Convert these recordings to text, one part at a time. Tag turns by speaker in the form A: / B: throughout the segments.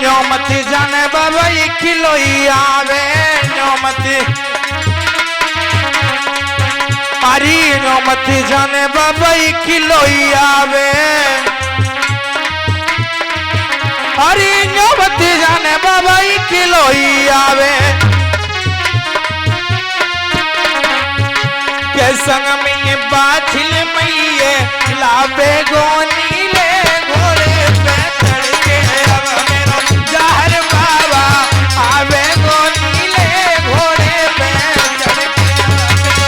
A: न्योमती जाने बाबा किलो आवे न्योमती अरे न्योमती जाने बाबा किलो आवे अरे न्योमती जाने बाबा किलो आवे के संग में बाछिल मैये लावे गोनी ले घोड़े पे चढ़ के अब मेरो जहर बाबा आवे गोनी ले घोड़े पे चढ़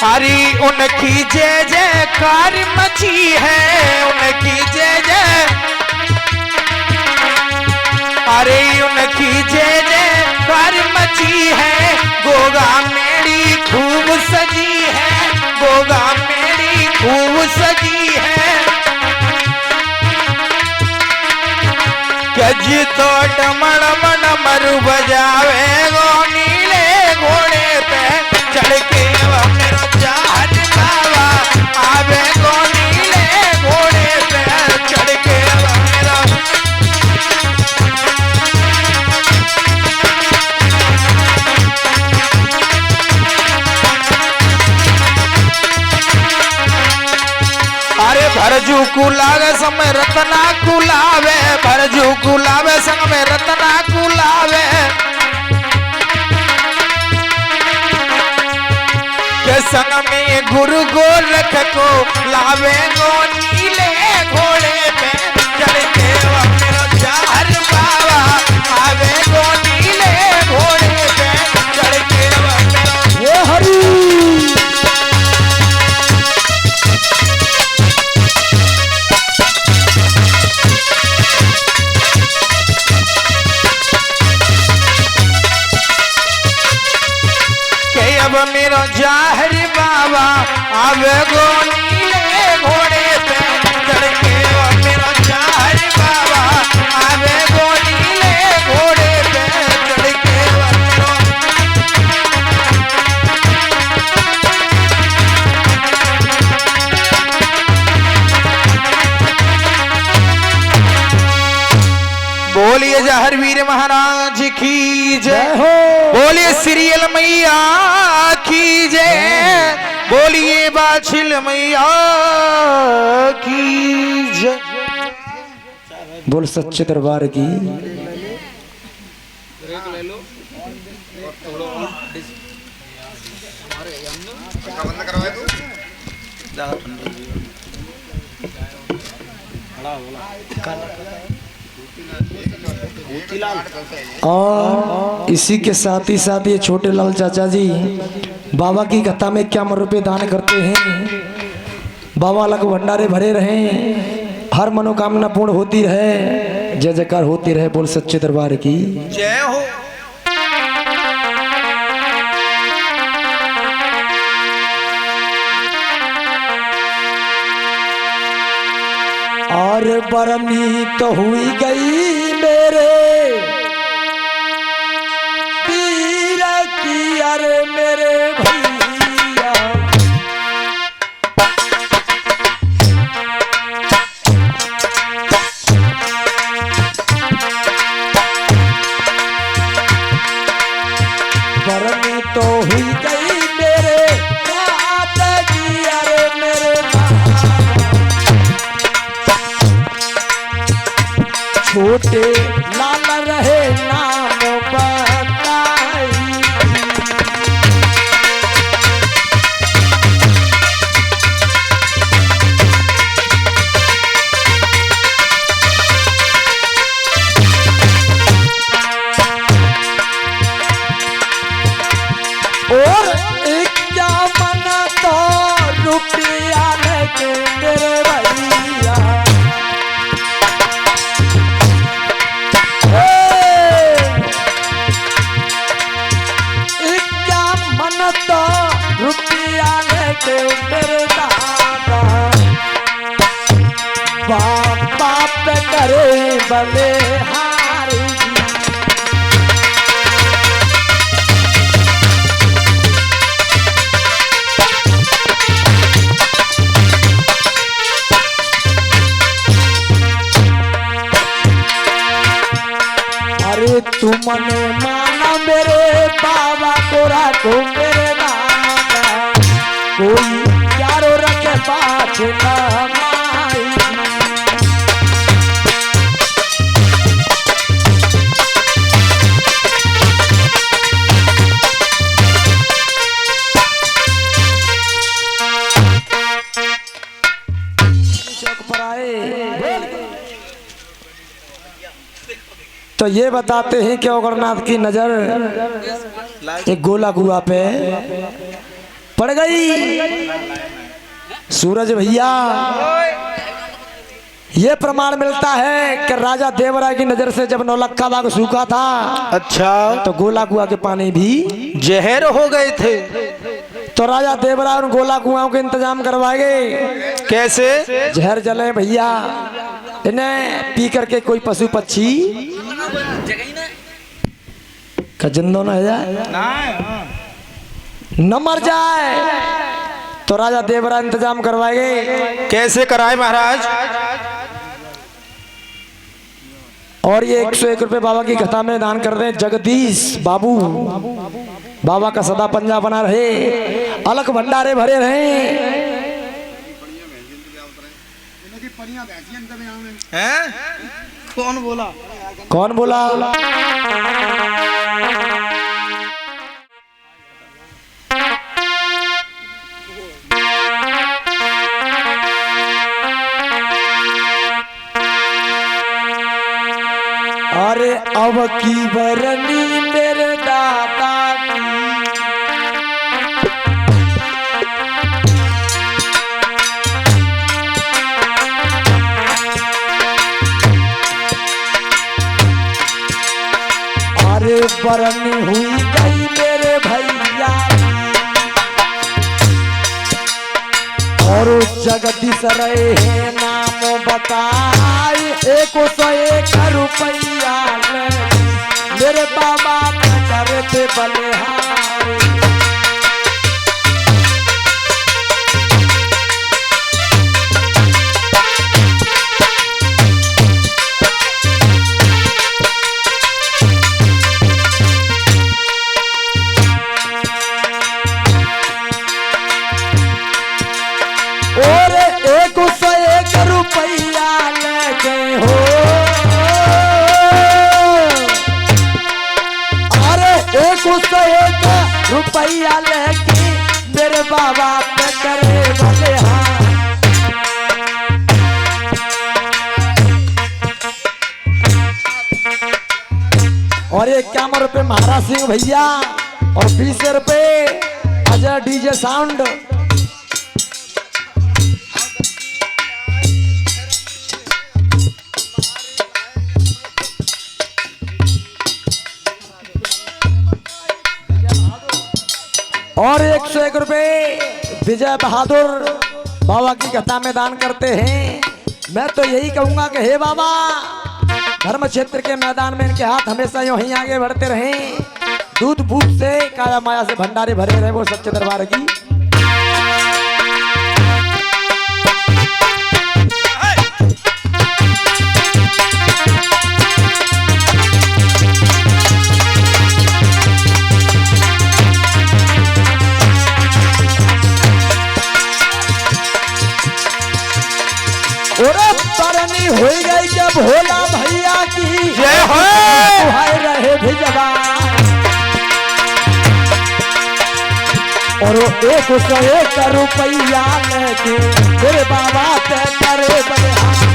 A: हरी उनकी जय जयकार मची है उनकी जय जय अरे उनकी जय जयकार मची है गोगा मेरी खूब सजी है गोगा मेरी खूब सजी है गज तो डमड़ मरू बजावे गो नीले घोड़े पे चढ़ के जहर बाबा आवे गो नीले घोड़े पे चढ़ के अरे भरजू कुलावे समय रतना कुलावे भरजू कुलावे संग में रतना कुलावे के संग में गुरु गोरख को लावे गो नीले घोड़े पे चढ़ के मेरो जहर बाबा आवे गो नीले घोड़े पे चढ़ के वो हरी अब मेरो जहर बाबा आवे गो नीले घोड़े पे चढ़ के मेरो जहर बाबा आवे गो नीले घोड़े पे चढ़ के बोलिए जहर वीर महाराज की जय हो बोलिए सीरियल मैया की जय बोलिए बाछिल मैया की जय
B: बोल सच्चे दरबार की और इसी के साथ ही ये छोटे लाल चाचा जी बाबा की कथा में क्या रुपए दान करते हैं। बाबा लग भंडारे भरे रहे हर मनोकामना पूर्ण होती रहे जय जयकार होती रहे बोल सच्चे दरबार की
A: जय हो।
B: और बरनी तो हुई गई मेरे पीर की अरे मेरे भैया बरनी तो हुई गई मेरे माता की अरे मेरे छोटे लाल रहे नाम बताई और एक क्या मना तो रुपया लेके मेरे भैया करे बलिहारी। अरे तुमने माना मेरे बाबा को राखो मेरे नाम, कोई यारो रखे पाछ न माई। चौक पर आए तो ये बताते हैं कि ओगरनाथ की नजर एक गोला कुआ पे पड़ गई। सूरज भैया ये प्रमाण मिलता है कि राजा देवराय की नजर से जब नौलखा बाग सूखा था,
A: अच्छा,
B: तो गोला कुआ के पानी भी
A: जहर हो गए थे।
B: तो राजा देवराय उन गोला कुआओं के इंतजाम करवाए गए।
A: कैसे?
B: जहर जले भैया, इन्हें पी करके कोई पशु पक्षी का जिंदो न हो जाए, न मर जाए। तो राजा देवराय इंतजाम करवाए गए।
A: कैसे कराए महाराज?
B: और ये 101 रुपए बाबा की कथा में दान कर दें। जगदीश बाबू बाबा का सदा पंजा बना रहे, अलग भंडारे भरे रहे।
A: हैं? कौन बोला?
B: कौन बोला? अरे अब की बरनी मेरे दादा की, अरे बरनी हुई गई मेरे भैया और जगदीश रहे नाम बताए। 101 रुपया मेरे बाबा करते बलिहारी। और 101 रुपया लेके हो, अरे 101 रुपया लेके मेरे बाबा पे करे बलिहारी। और 51 रुपए महाराज सिंह भैया और 20 रुपए अजय डीजे साउंड। और 101 रुपए विजय बहादुर बाबा की कथा में दान करते हैं। मैं तो यही कहूंगा कि हे बाबा, धर्म क्षेत्र के मैदान में इनके हाथ हमेशा यूं ही आगे बढ़ते रहें। दूध भूख से काया माया से भंडारे भरे रहे वो सच्चे दरबार की। तरनी हो गई जब भोला भैया की
A: जय हो।
B: रहे भिजवा और 101 रुपया लेके मेरे बाबा पे करे बलिहारी।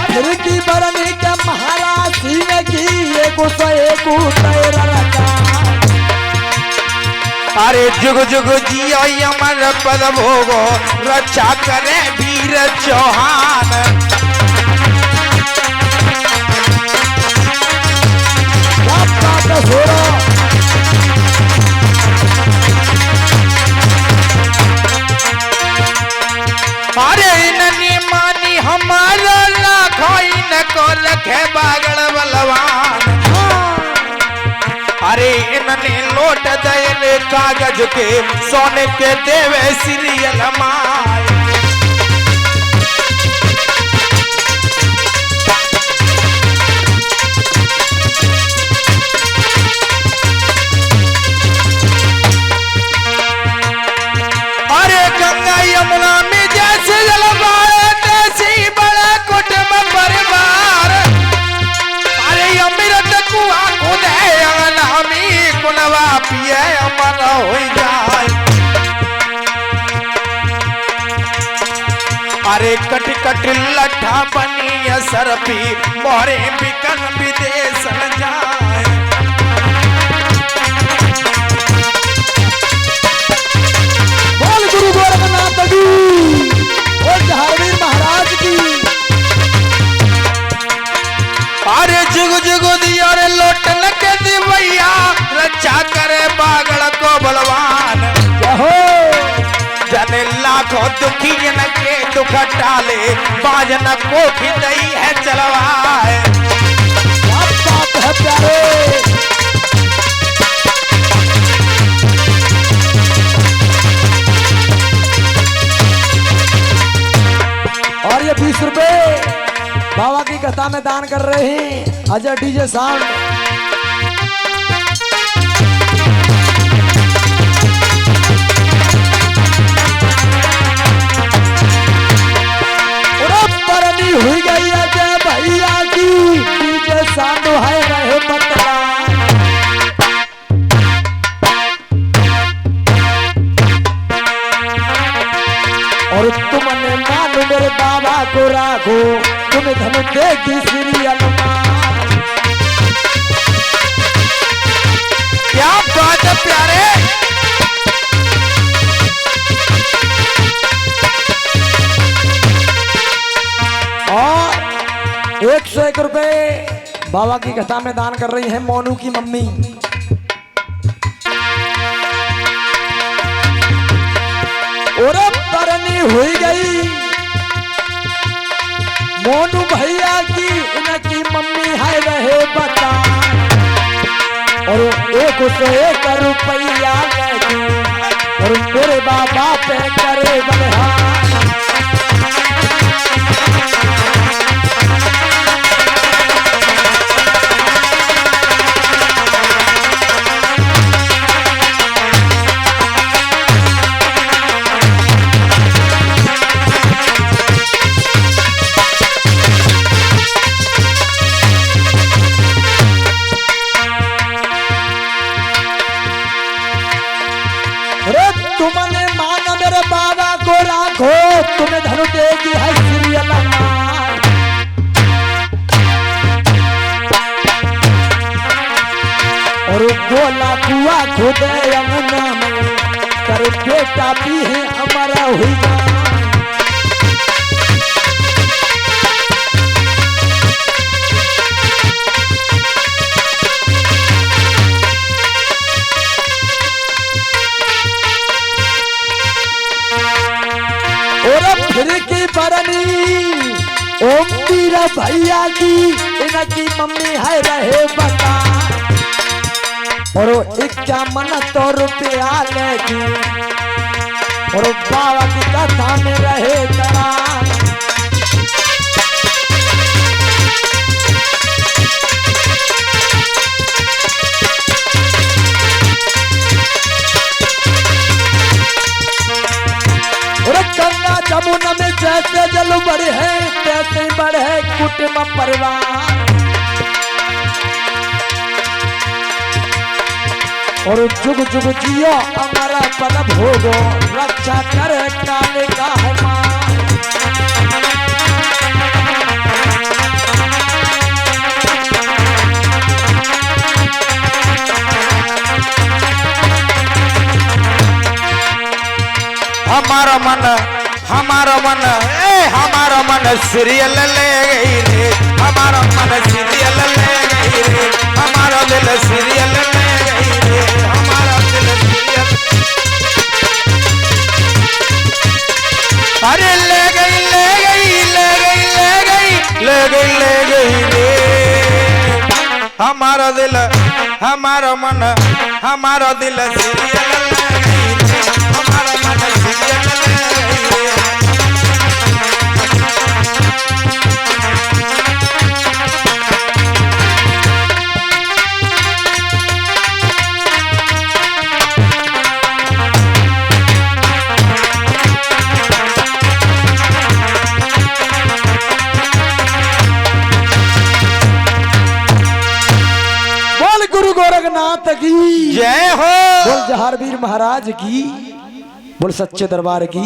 B: फिर की बरनी के महाराज सिंह की 101 तैर रखा।
A: अरे जुग जुग जियो अमर पद भोगो रक्षा करे वीर चौहान। अरे इनने मानी हमारा लाखों इनको लखे बागड़ बलवान। अरे इनने लोट दे कागज के सोने के देवे सीरियल माए। अरे गंगा यमुना में जैसे जलवाए तैसी बड़ा कुटुंब परिवार। अरे अमृत कुआ खुदे अनामी कुनवा पिए अमर हो जाए। अरे कट कट लट्ठा बनी सरपी मोरे बिकन विदेश न जाए।
B: बोल गुरु गोरखनाथ की और जहावीर महाराज की।
A: अरे जुग जुग दिया रे लोटन के दिवैया रक्षा करे बागड़ को बलवान।
B: हो
A: जने लाखों दुखी जन के दुख टाले बाजन को खिदई है चलवाए।
B: बात है प्यारे। और ये 20 रुपए बाबा की कथा में दान कर रहे हैं अजय डीजे साउंड। परनी हुई गई अजय भैया की डीजे साउंड है रहे बतला। और तुमने मानो मेरे बाबा को राखो तुम्हें धन देगी सीरियल मां।
A: क्या बात है प्यारे।
B: और 101 रुपए बाबा की कथा में दान कर रही है मोनू की मम्मी। और परनी हुई गई मोनू भैया की इनकी मम्मी है रहे बता। और 101 रुपया लगी और मेरे बाबा पे करे बलहान। तुमने माना मेरे बाबा को राखो तुम्हें धनु देगी है सीरियल मां। और गोला कुआ खुदे अंगना में कर बेटा भी है हमारा हुई जान। फिर की परनी ओम वीरा भैया की इनकी मम्मी है रहे बता। और 51 रुपया लेगी और बाबा की कथा में रहे करा। गंगा जमुना में जैसे जल बढ़े है तैसे बढ़े कुटुंब परिवार। और जुग जुग जियो हमारा पद भोगो रक्षा करे काले का है मां।
A: हमारा मन हमारा मन सीरियल ले गई रे, हमारा मन सीरियल ले गई रे, हमारा दिल सीरियल ले गई रे, हमारा दिल सीरियल। अरे ले गई ले गई ले गई ले गई ले गई ले गई रे, हमारा दिल हमारा मन हमारा दिल सीरियल ले गई रे, हमारा मन सीरियल ले गई रे।
B: गुरु गोरखनाथ की
A: जय हो,
B: बोल जहारवीर महाराज की, बोल सच्चे दरबार की।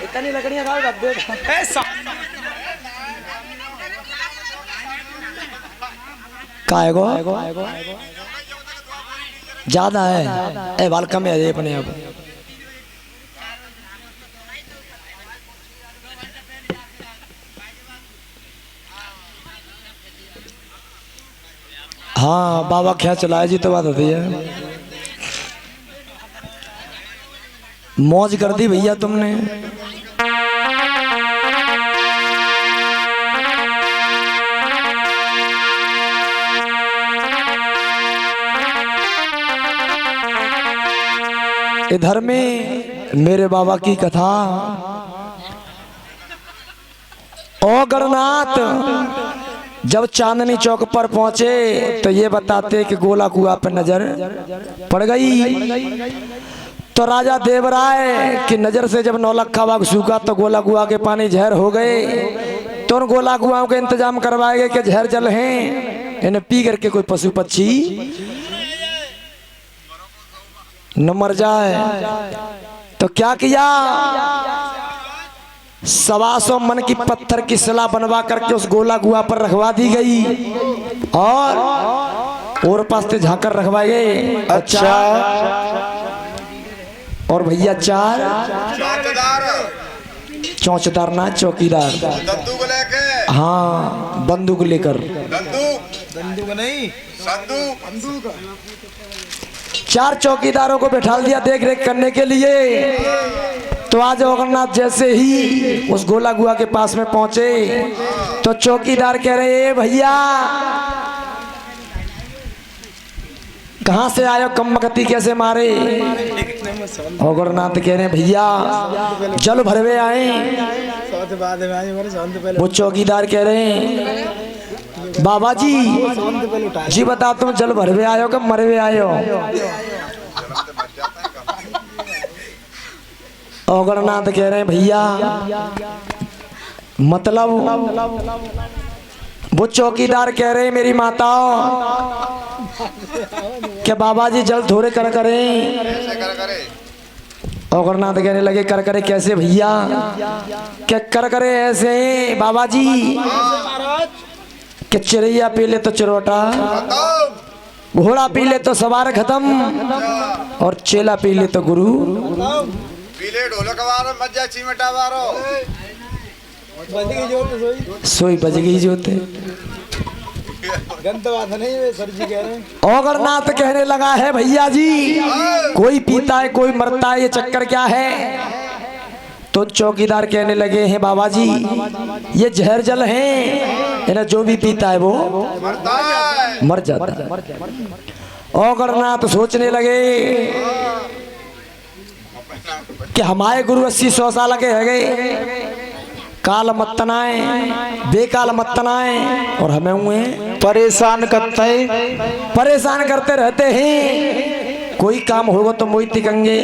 B: इतनी लकड़ियां कहाँ रख दे? काय गो ज्यादा है, ए बाल कम है अपने आप। हाँ बाबा क्या चलाया जी, तो बात होती है। मौज कर दी भैया तुमने। इधर में मेरे बाबा की कथा। ओ गणनाथ जब चांदनी चौक पर पहुंचे तो ये बताते कि गोला कुआं पर नजर पड़ गई। तो राजा देवराय की नजर से जब नौलखा बाग सूखा तो गोला कुआं के पानी जहर हो गए। तो उन गोला कुआं के इंतजाम करवाए गए कि जहर जल हैं, इन्हें पी करके कोई पशु पक्षी न मर जाए। तो क्या किया, 125 मन की पत्थर की शिला बनवा करके उस गोला कुआं पर रखवा दी गई और पास से झांकर रखवाए गए। अच्छा और भैया 4 चौकीदार ना चौकीदार,
C: बंदूक लेके,
B: हाँ बंदूक लेकर,
C: बंदूक नहीं बंदूक।
B: 4 चौकीदारों को बैठा दिया देख रेख करने के लिए। तो आज जगन्नाथ जैसे ही उस गोला कुआं के पास में पहुंचे तो चौकीदार कह रहे भैया कहां से आयो, कमबख्ती कैसे मारे। जगन्नाथ कह रहे भैया जल भरवे आए। वो चौकीदार कह रहे बाबा जी बता तुम जल भरवे आयो कब मरवे आयो। गणनाथ कह रहे हैं भैया मतलब। वो चौकीदार कह रहे हैं मेरी माताओं क्या बाबा जी जल थोड़े कर करें। और गणनाथ कहने लगे कर करे कैसे भैया, क्या कर करे ऐसे बाबा जी कि चिड़ैया पी ले तो चिरोटा, घोड़ा पी ले तो सवार खत्म और चेला पी ले तो गुरु।
C: पीले ढोलक वारो मज्जा चिमटा वारो
B: सोई बज गई जोते। ओगरनाथ कहने लगा है भैया जी कोई पीता है कोई मरता है, ये चक्कर क्या है। तो चौकीदार कहने लगे हैं बाबा जी ये जहर जल है, इन्हें जो भी पीता है वो मर जाता है। ओगरनाथ सोचने लगे कि हमारे गुरु 80-100 साल के है गए, काल मत तनाए बेकाल मत तनाए और हमें हुए परेशान करते रहते हैं। कोई काम होगा तो मोई तिकंगे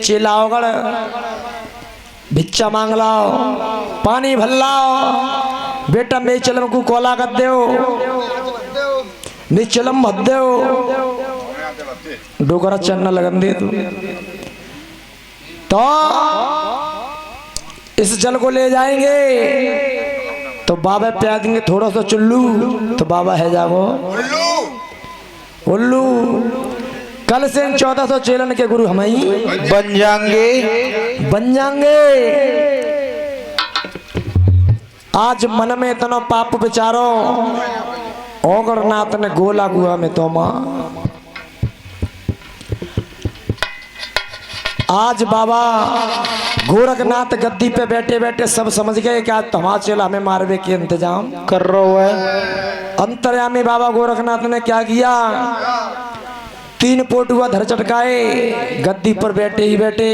B: चेला ओगड़ भिक्षा मांग लाओ पानी भर लाओ बेटा मे चलम को कोला कर दो मे चलम भद दो डोगरा चन्ना लगन दे तो इस जल को ले जाएंगे तो बाबा प्यार देंगे थोड़ा सा चुल्लू तो बाबा है जागो उल्लू कल से इन 1400 चेलन के गुरु हम ही
A: बन जाएंगे।
B: बन जाएंगे। आज मन में इतना पाप विचारो ओगरनाथ ने गोला गुआ में तो माँ आज बाबा गोरखनाथ गद्दी पे बैठे बैठे सब समझ गए कि आज तमाम चेला हमें मारवे के इंतजाम
A: कर रहा है।
B: अंतर्यामी बाबा गोरखनाथ ने क्या किया, 3 पोटुआ धर चटकाए, गद्दी पर बैठे ही बैठे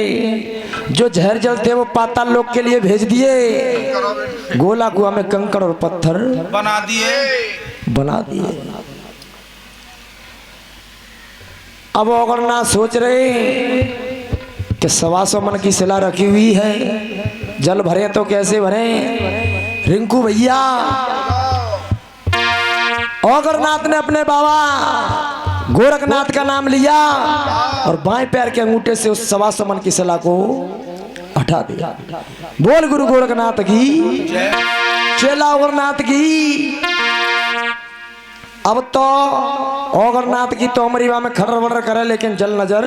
B: जो जहर जल थे वो पाताल लोक के लिए भेज दिए। गोला कुआ में कंकड़ और पत्थर
A: बना दिए।
B: अब अगरनाथ सोच रहे कि 125 मन की शिला रखी हुई है, जल भरे तो कैसे भरे। रिंकू भैया अगरनाथ ने अपने बाबा गोरखनाथ का नाम लिया और बाएं पैर के अंगूठे से उस 125 मन की शिला को हटा दिया। बोल गुरु गोरखनाथ की, चेला अगरनाथ की। अब तो अगरनाथ की तो अमरीवा में खर्र वर्र करे, लेकिन जल नजर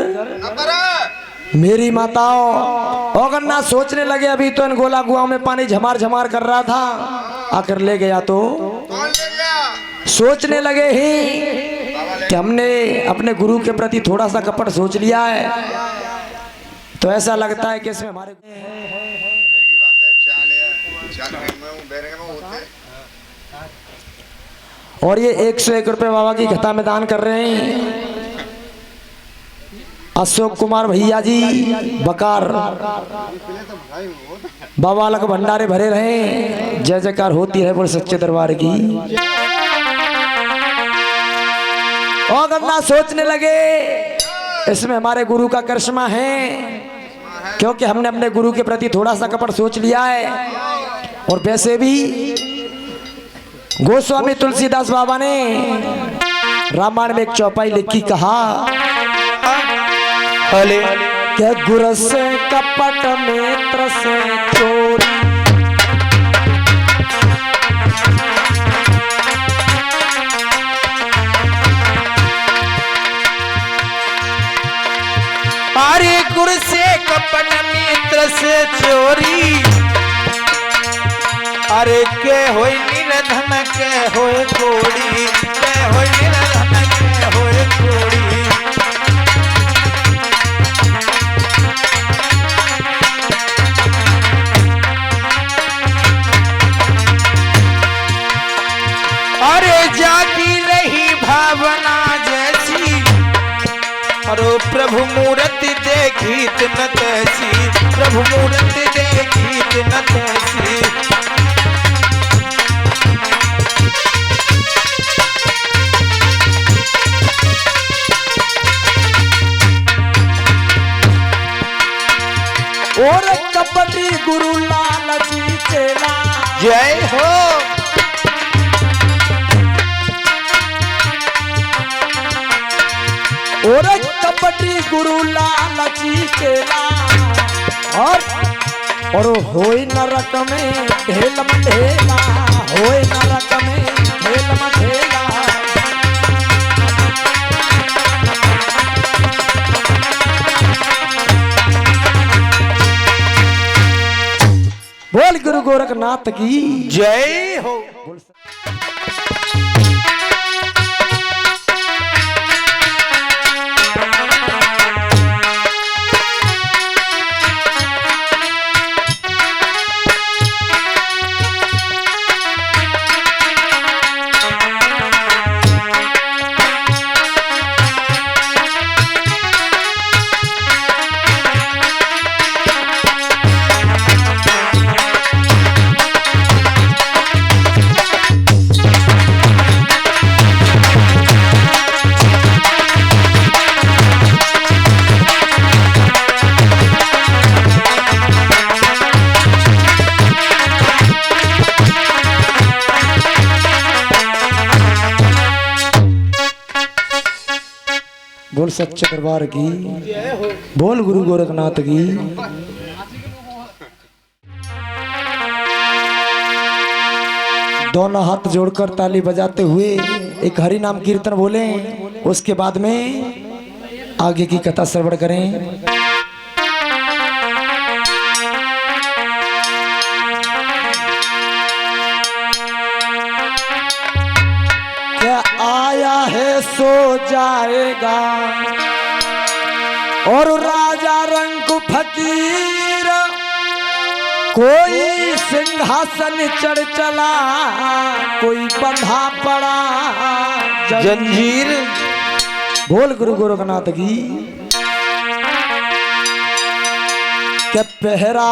B: मेरी माताओं। अगरनाथ सोचने लगे अभी तो इन गोला गुआ में पानी झमार झमार कर रहा था, आकर ले गया तो सोचने लगे ही कि हमने अपने गुरु के प्रति थोड़ा सा कपट सोच लिया है, तो ऐसा लगता है कि इसमें हमारे और ये 101 रुपए बाबा की कथा में दान कर रहे हैं अशोक कुमार भैया जी बकार। बाबा अलग भंडारे भरे रहे, जय जयकार होती है बोल सच्चे दरबार की। और ना सोचने लगे इसमें हमारे गुरु का करिश्मा है, क्योंकि हमने अपने गुरु के प्रति थोड़ा सा कपट सोच लिया है। और वैसे भी गोस्वामी तुलसीदास बाबा ने रामायण में एक चौपाई लिखी, कहा क्या गुरु से कपट नेत्र से चोरी।
A: अरे गुरु से कपट मित्र से चोरी, अरे के होई निरधन के होए कोड़ी, के होई निरधन के होए कोड़ी। अरे जागी रही भावना जैसी, अरे प्रभु मूर्ति देखी न तैसी, प्रभु मूर्ति देखी न तैसी।
B: और कपटी गुरु लालची चेला,
A: जय हो।
B: और कपटी गुरु लालची चेला, और होई नरक में ढेल मढेला, होई नरक में ढेल मढेला। बोल गुरु गोरखनाथ की
A: जय हो।
B: बोल सच्चे दरबार की, बोल गुरु गोरखनाथ की। दोनों हाथ जोड़कर ताली बजाते हुए एक हरि नाम कीर्तन बोले, उसके बाद में आगे की कथा श्रवण करें। क्या आया है सो जाएगा और राजा रंग फकीर कोई सिंहासन चढ़ चला कोई बंधा पड़ा
A: जंजीर।
B: बोल गुरु गोरखनाथ की। क्या पहरा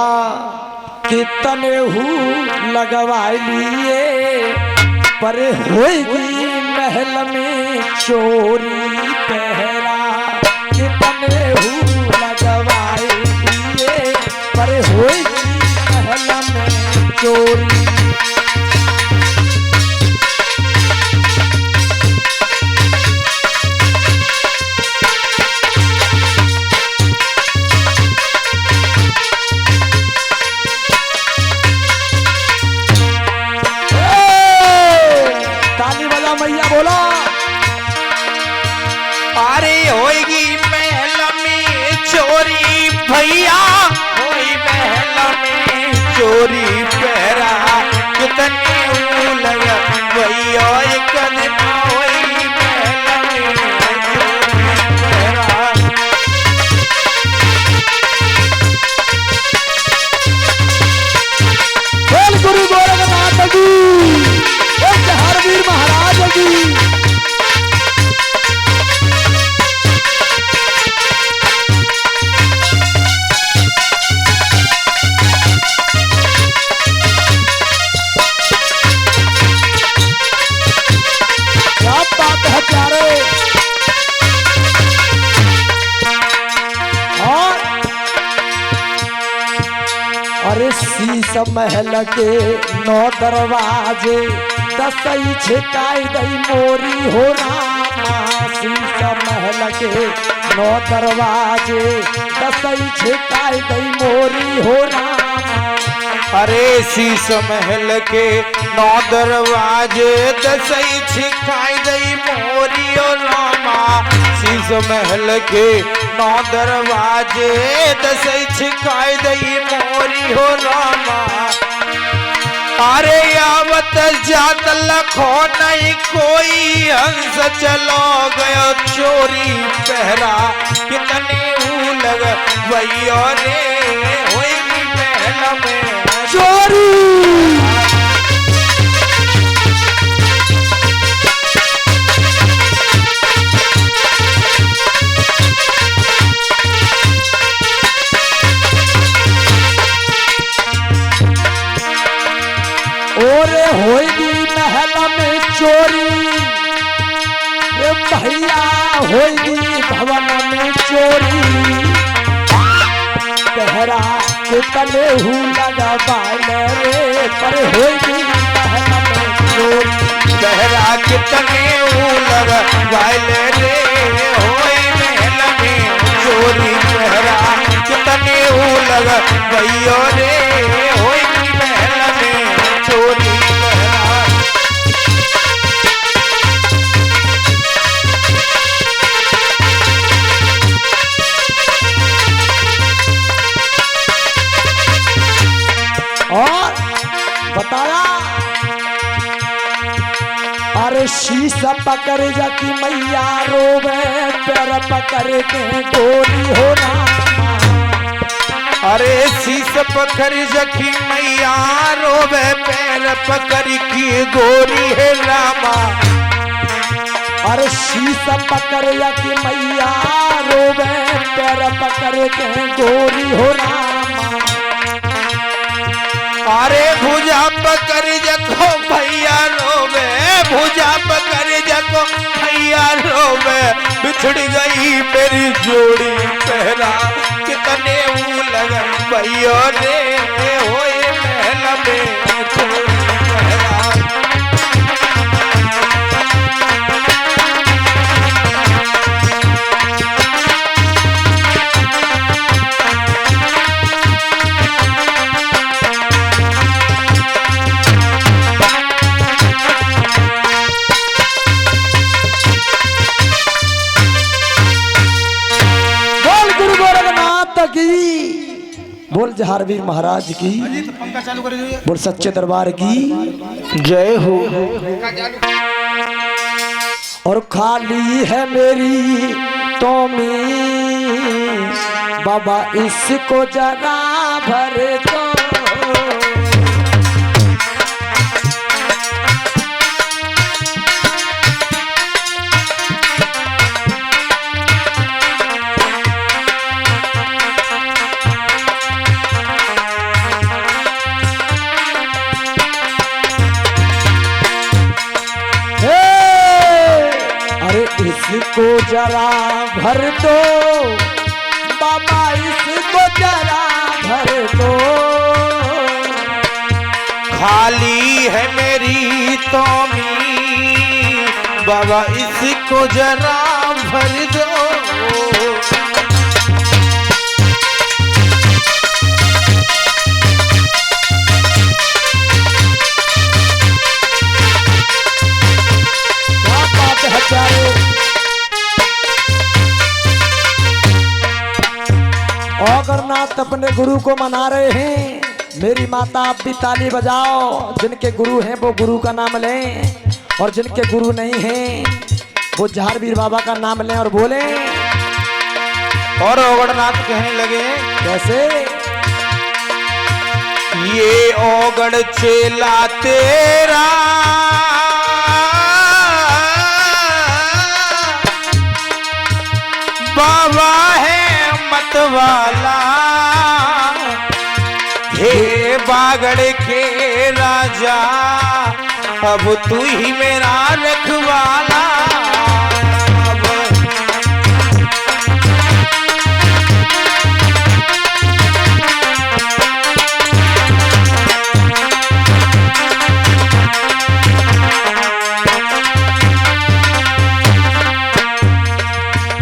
B: के तने लगवा लिए पर होगी महल में चोरी। पहरा के तने लगवाए लिए पर होगी महल में चोरी। मैया बोला
A: अरे होएगी महल में चोरी भैया होई महल में चोरी। पहरा कितने लगा भैया एक दिन होई महल में चोरी। पहरा
B: बोल गुरु गोरखनाथ की। हरवीर महाराज की। क्या बात है प्यारे। अरे शीश महल के 9 दरवाजे दसई छिकाई दई मोरी हो रामा। शीश महल के 9 दरवाजे दसई छिकाई दई मोरी हो रामा।
A: अरे शीश महल के 9 दरवाजे दसई छिकाई दई मोरी ओ रामा। शीश महल के 9 दरवाजे दसई छिकाई दई मोरी हो रामा। अरे आवत जात लखो नहीं कोई हंस चलो गयो चोरी। पहरा कितने लग भैया रे होएगी महल में
B: चोरी। ओरे होएगी महल में चोरी भैया होएगी भवन में चोरी। पहरा के तले लगा बाले रे पर होएगी महल में चोरी।
A: पहरा कितने लगा बाले रे होए महल में चोरी। पहरा कितने लगा भैया रे होएगी महल में चोरी। पहरा
B: और बताया अरे शीश पकड़ जाती मैया रोवे पैर पकड़ के गोरी हो रामा।
A: अरे शीश पकड़ जखी मैया रोवे पैर पकड़ की गोरी है रामा।
B: अरे शीश पकड़ जाती मैया रोवे पैर पकड़ के गोरी हो रामा।
A: अरे भुजा पकड़ जको भैया रोवे भुजा पकड़ जको भैया रोवे बिछड़ गई मेरी जोड़ी। पहरा कितने लगा भैया रे होए महल में चोरी। पहरा
B: माता की, बोल जहारवीर महाराज की,
C: पंखा चालू कर दीजिए।
B: बोल सच्चे दरबार की जय हो। और खाली है मेरी तोमी बाबा इसको जरा भर दो। इसको जरा भर दो बाबा, इसको जरा भर दो।
A: खाली है मेरी तोमी बाबा, इसको जरा भर दो।
B: क्या बात है प्यारे। औगरनाथ अपने गुरु को मना रहे हैं। मेरी माता आप भी ताली बजाओ। जिनके गुरु हैं वो गुरु का नाम लें, और जिनके गुरु नहीं हैं वो जहारवीर बाबा का नाम लें और बोलें।
A: और औगड़नाथ कहने लगे
B: कैसे?
A: ये औगड़ चेला तेरा बाबा है मत वाला, हे बागड़ के राजा अब तू ही मेरा रखवाला।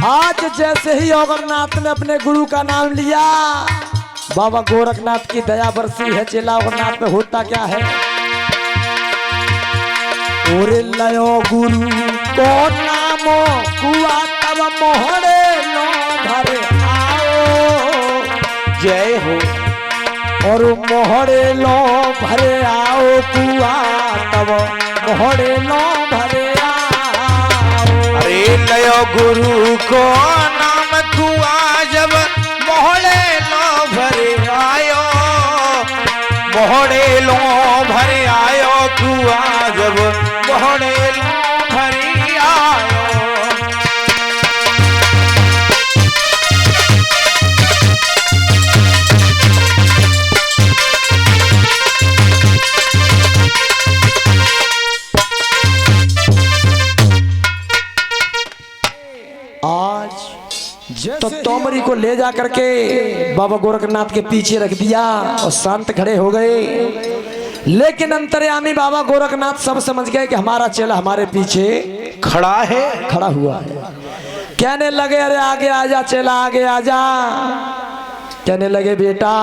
B: आज जैसे ही औगरनाथ ने अपने गुरु का नाम लिया, बाबा गोरखनाथ की दया बरसी है। चेला औगरनाथ में होता क्या है? ओरे लयो गुरु को नामो कुआ तब मोहरे नो भरे आओ।
A: जय हो।
B: और मोहरे लो भरे आओ कुआ तब मोहरे लो भरे आओ।
A: अरे लयो गुरु को नाम कुआ जब मोहड़े लो भरे आयो, मोहड़े लो भरे आयो कुआ जब मोहड़े लो भरे आयो।
B: आज तो तोमरी को ले जा करके बाबा गोरखनाथ के पीछे रख दिया और शांत खड़े हो गए। लेकिन अंतर्यामी बाबा गोरखनाथ सब समझ गए कि हमारा चेला हमारे पीछे
A: खड़ा है,
B: खड़ा हुआ है। कहने लगे अरे आगे आजा चेला, आगे आजा। कहने लगे बेटा,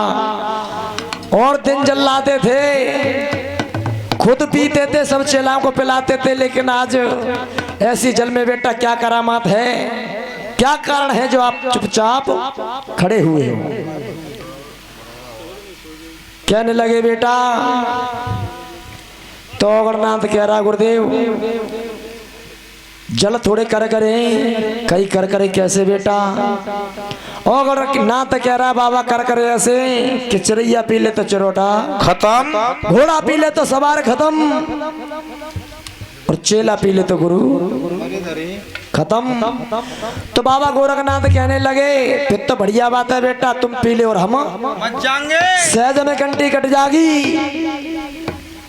B: और दिन जलाते थे, खुद पीते थे, सब चेलाओं को पिलाते थे, लेकिन आज ऐसी जल में बेटा क्या करामात है, क्या कारण है जो आप चुपचाप खड़े हुए हो? कहने लगे बेटा, तो औगरनाथ कह रहा गुरुदेव जल थोड़े कर करें, कई कर करे कैसे बेटा? औगरनाथ कह रहा बाबा कर करे ऐसे कि चिड़ैया पी ले तो चिरोटा
A: खत्म,
B: घोड़ा पी ले तो सवार खत्म, और चेला पी ले तो गुरु खत्म। तो बाबा गोरखनाथ कहने लगे फिर तो बढ़िया बात है बेटा, तुम पी ले और हम
C: मत जाएंगे।
B: सहज में घंटी कट जागी।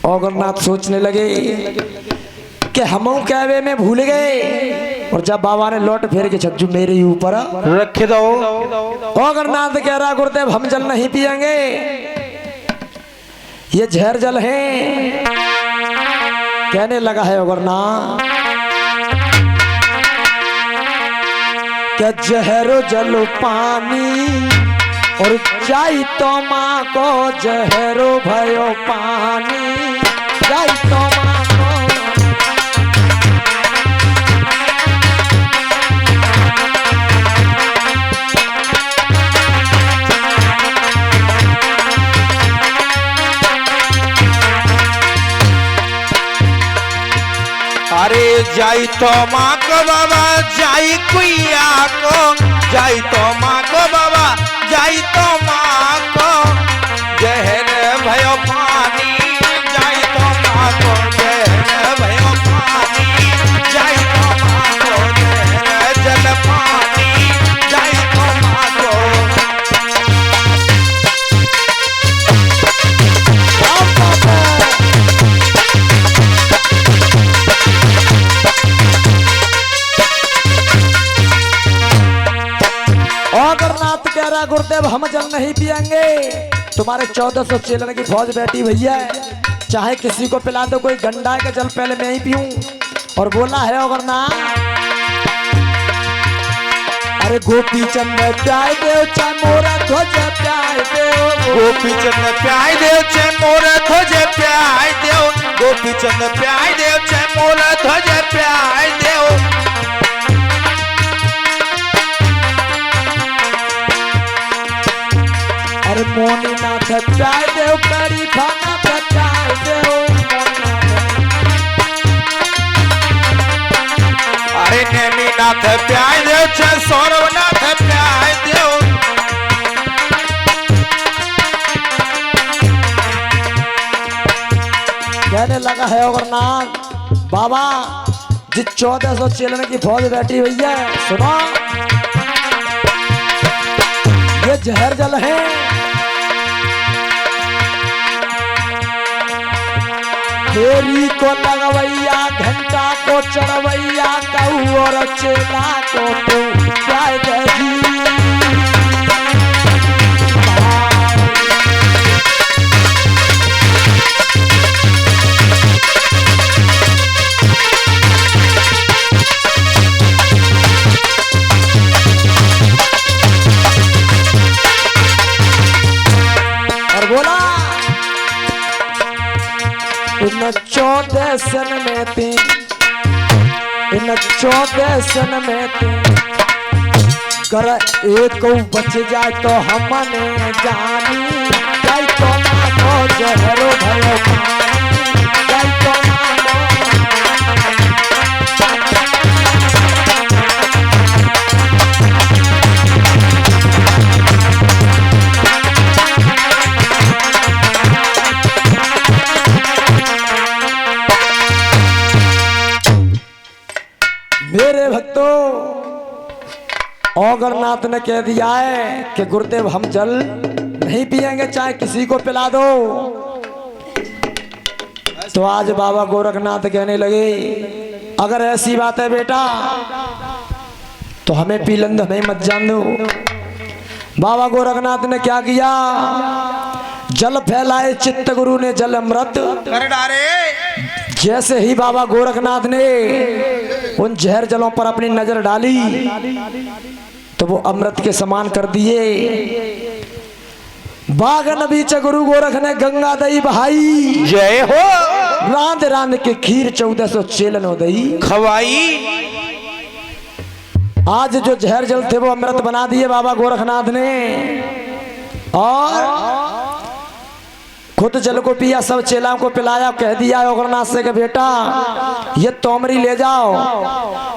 B: औगरनाथ सोचने लगे कि हम कहवे में भूल गए, और जब बाबा ने लौट फेर के छज्जू मेरे ही ऊपर
A: रख दो।
B: औगरनाथ कह रहा गुरुदेव हम जल नहीं पिएंगे, ये जहर जल है। कहने लगा है औगरनाथ क्या जहरो जल पानी, और जाई तो माँ को जहरो भयो पानी, जाई तो माँ को।
A: जाई तो माँ को बाबा जाई कुइया को, जाई तो माँ को बाबा जाई तो माँ को, जहर भयो पानी जाई तो माँ को, जहर भयो पानी जाई तो माँ को, जहर जल पानी जाई तो माँ को।
B: अगरनाथ कह रहा गुरुदेव हम जल नहीं पियेंगे, तुम्हारे 1400 चेलन की फौज बैठी भैया है, चाहे किसी को पिला दो, कोई गंडा का जल पहले मैं ही पीऊं। और बोला है अगरनाथ, अरे गोपी चंद प्याय देव चा मोरा ध्वज प्याय देव,
A: गोपी चंद प्याय देव चे मोरा ध्वज प्याय देव, गोपी चंद प्याय देव चे मोरा ध्वज प्याय देव।
B: अरे मोनी नाथ प्याय देव करी भाना प्याय देव,
A: अरे नेमीनाथ प्याय देव चे सौरवनाथ प्याय देव।
B: कहने लगा है अगरनाथ बाबा जिस 1400 चेलन की फौज बैठी हुई है, सुनो ये जहर जल है, फेरी को लगवैया घंटा को चढ़वैया कहू और चेला को तू प्याय देगी। और बोला इन 14 सन में थी, इन 14 सन में थी, कर एक बच जाए तो हमने जानी, जाए तो ना तो जहरो भयो पानी, जाए तो ना मेरे भक्तों, अगरनाथ ने कह दिया है कि गुरुदेव हम जल नहीं पिएंगे, चाहे किसी को पिला दो। तो आज बाबा गोरखनाथ कहने लगे अगर ऐसी बात है बेटा तो हमें पीलन हमें मत जान दो। बाबा गोरखनाथ ने क्या किया, जल फैलाए चित्त गुरु ने जल अमृत
A: कर डारे।
B: जैसे ही बाबा गोरखनाथ ने उन जहर जलों पर अपनी नजर डाली तो वो अमृत के समान कर दिए। बागन बीच गुरु गोरख ने गंगा दई बहाई,
A: जय हो।
B: रांध रांध के खीर 1400 चेलन हो दई
A: खवाई।
B: आज जो जहर जल थे वो अमृत बना दिए बाबा गोरखनाथ ने, और खुद जल को पिया, सब चेलाओं को पिलाया। कह दिया अगरनाथ से कि बेटा ये तोमरी ले जाओ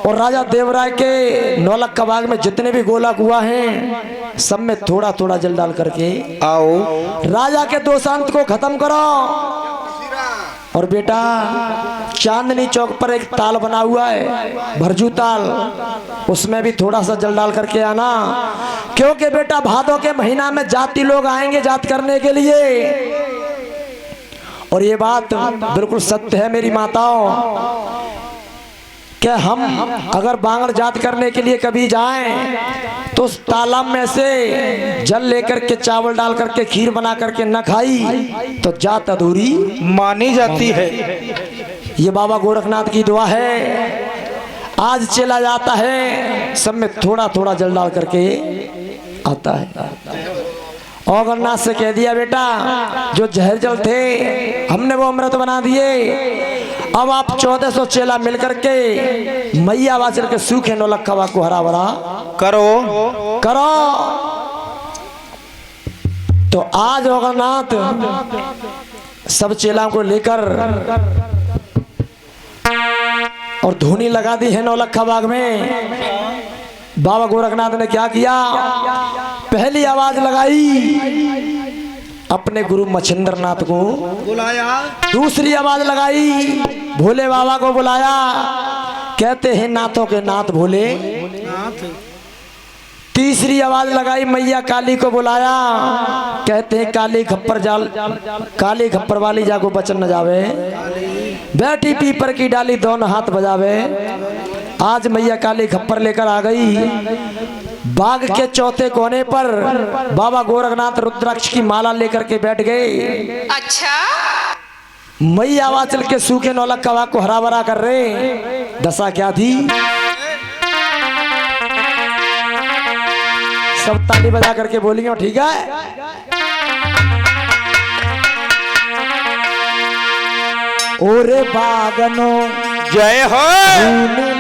B: और राजा देवराय के नौलख का बाग में जितने भी गोला कुआ हैं सब में थोड़ा थोड़ा जल डाल करके
A: आओ,
B: राजा के दोषांत को खत्म करो। और बेटा चांदनी चौक पर एक ताल बना हुआ है, भरजू ताल, उसमें भी थोड़ा सा जल डाल करके आना, क्योंकि बेटा भादों के महीना में जाति लोग आएंगे जात करने के लिए। और ये बात बिल्कुल सत्य है मेरी माताओं, कि हम अगर बांगड़ जात करने के लिए कभी जाएं तो उस तालाब में से जल लेकर के चावल डाल करके खीर बना करके न खाई तो जात अधूरी
A: मानी जाती है।
B: ये बाबा गोरखनाथ की दुआ है। आज चला जाता है सब में थोड़ा थोड़ा जल डाल करके आता है। अगरनाथ से कह दिया बेटा जो जहर जल थे हमने वो अमृत बना दिए। अब आप 1400 चेला मिलकर के मैया वाचर के सूखे नौलखा को हरा भरा
A: करो
B: करो। तो आज अगरनाथ सब चेला को लेकर और धूनी लगा दी है नौलखा बाग में। बाबा गोरखनाथ ने क्या किया, पहली आवाज लगाई अपने गुरु मच्छिंद्र नाथ को
C: बुलाया,
B: दूसरी आवाज लगाई भोले बाबा को बुलाया। कहते हैं नाथों के नाथ भोले। तीसरी आवाज लगाई मैया काली को बुलाया। कहते हैं काली खप्पर जाल, काली खप्पर वाली जाको बचन न जावे, बैठी पीपर की डाली दोनों हाथ बजावे। आज मैया काली खप्पर लेकर आ गई। बाग के चौथे कोने पर बाबा गोरखनाथ रुद्राक्ष की माला लेकर के बैठ गए।
D: अच्छा,
B: मैया आवाज चल के सूखे नौलखा बाग को हरा भरा कर रहे। दशा क्या थी, सब ताली बजा करके बोलिए ठीक है। ओरे बागनो
A: जय हो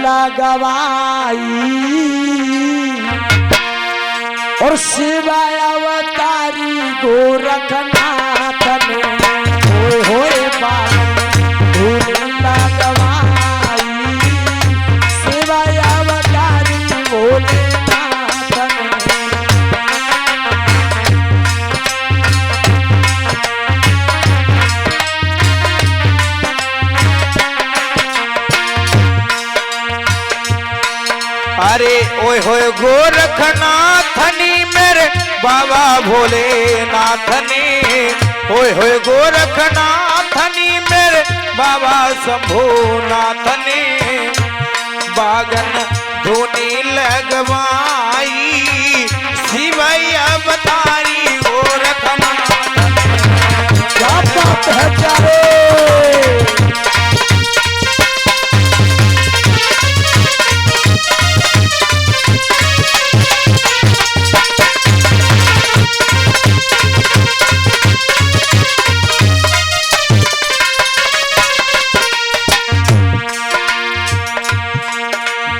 B: लगवाई और शिवाय अवतारी गोरखनाथ ने होए बागन लगवाई शिवाय अवतारी भोलेनाथ ने।
A: अरे ओए होए गोरखनाथनी मेरे बाबा भोलेनाथनी, ओए होए गोरखनाथनी मेरे बाबा शंभुनाथनी। बागन धूनी लगवाई शिवय अवतारी गोरखनाथ।
B: क्या बात है प्यारे।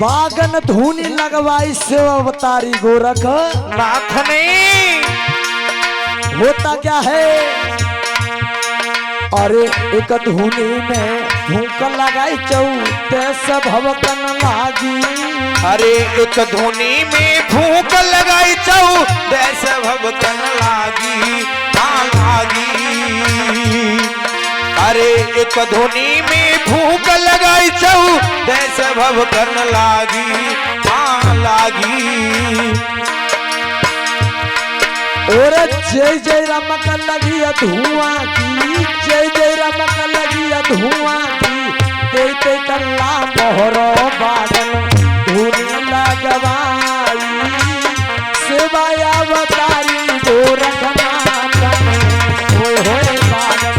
B: बागन धूनी लगवाई शिव अवतारी गोरख
A: नाथ ने।
B: होता क्या है, अरे एक धूनी में भूख लगाई चौतेस भवकन लागी।
A: अरे एक धुनी में भूख लगाई चौदेस भवकन लागी, हाँ लागी। अरे एक धुनी में भूख लगाई चौदेस भवकन लागी, हाँ लागी।
B: और जय जय राम का लगी धुआं की, जय जय राम का लगी धुआं की। देते कल्ला मोहरो बादल धूनी लगवाई शिवाय अवतारी गोरखनाथ ने होए होए बादल।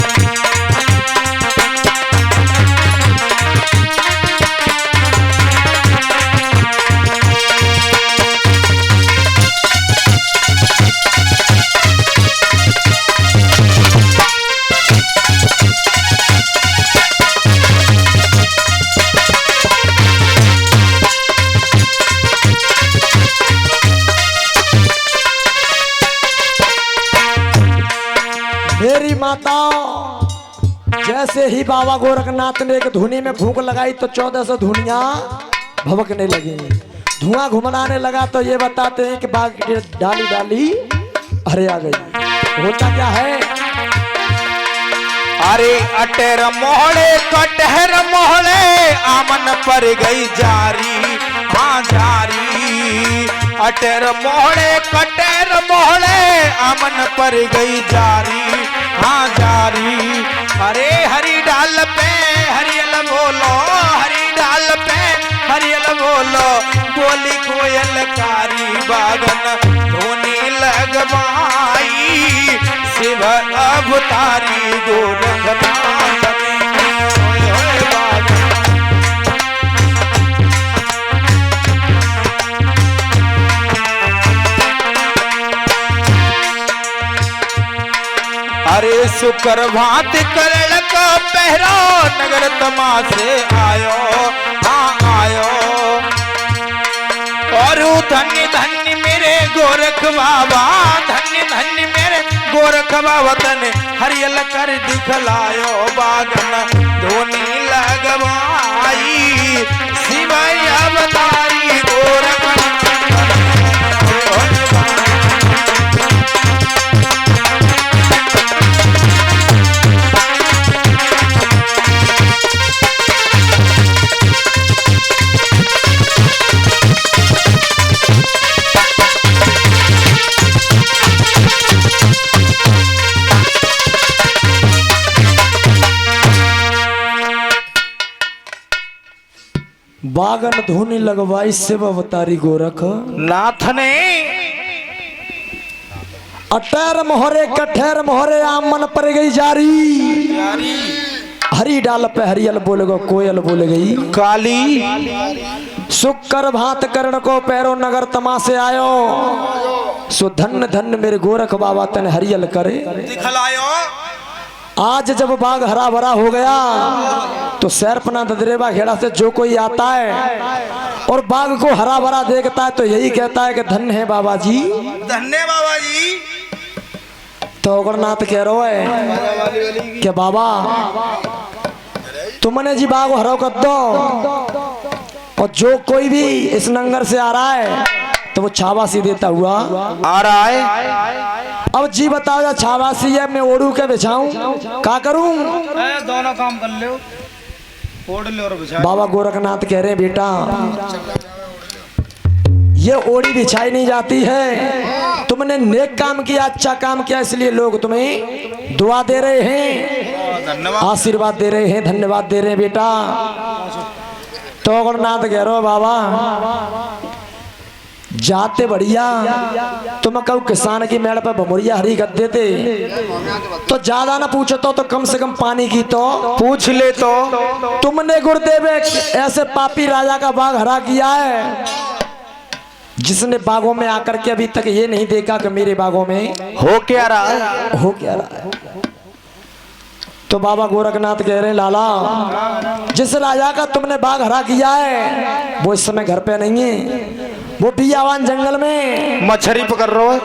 B: मेरी माताओं, जैसे ही बाबा गोरखनाथ ने एक धुनी में फूंक लगाई तो 1400 धुनियां भभकने लगी। धुआं घुमलाने लगा तो ये बताते हैं कि बाग की डाली डाली हरे आ गई। होता क्या है,
A: अरे अटेर मोहड़े कटहर मोहड़े आमन पर गई जारी, हाँ जारी। अटेर मोहड़े कटेर मोहड़े आमन पर गई जारी, हाँ जारी। अरे हरी डाल पे हरियल बोलो, हरी डाल पे हरियल बोलो, बोली कोयल कारी। बागन धोनी लगवाई शिव अवतारी गोरखनाथ ने। होए होए बागन। अरे शुक्र भात करण का पहरा नगर तमाशे आयो, हाँ आयो। और धन्य धन्य मेरे गोरख बाबा, धन्य धन्य मेरे गोरख बावतन हरियल कर दिखलायो बागन धोनी लगवाई शिवय अवतारी गोरख
B: बागन धोनी लगवाई शिव अवतारी गोरख
A: नाथ ने
B: अठेर मोहरे कठेर मोहरे आमन पर गई जारी हरी डाल पे हरियल बोल गो कोयल बोल गई
A: काली
B: शुक्र भात कर्ण को पैरो नगर तमाशे आयो सो धन धन मेरे गोरख बाबा तन हरियल करे
A: दिखलायो
B: आज जब बाग हरा भरा हो गया तो सैरपना ददरेवा खेड़ा से जो कोई आता है और बाग को हरा भरा देखता है तो यही कहता है कि धन्य है बाबा जी,
A: धन्य बाबा जी।
B: तो अगरनाथ कह रहा है कि बाबा तुमने जी बाग हरा कर दो और जो कोई भी इस नंगर से आ रहा है तो वो छावासी देता हुआ
A: आ रहा है।
B: अब जी बताओ या छावासी है मैं ओढ़ू के बिछाऊं क्या करूं?
D: दोनों काम कर लो, ओढ़ लो और बिछा।
B: बाबा गोरखनाथ कह रहे हैं बेटा ये ओढ़ी बिछाई नहीं जाती है, तुमने नेक काम किया अच्छा काम किया इसलिए लोग तुम्हें दुआ दे रहे हैं आशीर्वाद दे रहे हैं धन्यवाद दे रहे हैं बेटा। तो गोरखनाथ कह रहे हो बाबा जाते बढ़िया तुम कहू किसान की मेड़ पर भमुरिया हरी कर देते तो ज्यादा ना पूछो तो कम से कम पानी की तो
A: पूछ ले तो
B: तुमने गुरुदेव ऐसे पापी राजा का बाग हरा किया है जिसने बागों में आकर के अभी तक ये नहीं देखा कि मेरे बागों में
A: हो क्या रहा है,
B: हो क्या रहा है। तो बाबा गोरखनाथ कह रहे हैं लाला जिस राजा का तुमने बाग हरा किया है वो इस समय घर पे नहीं है, वो बियावान जंगल में
A: मछली पकड़ रहा है।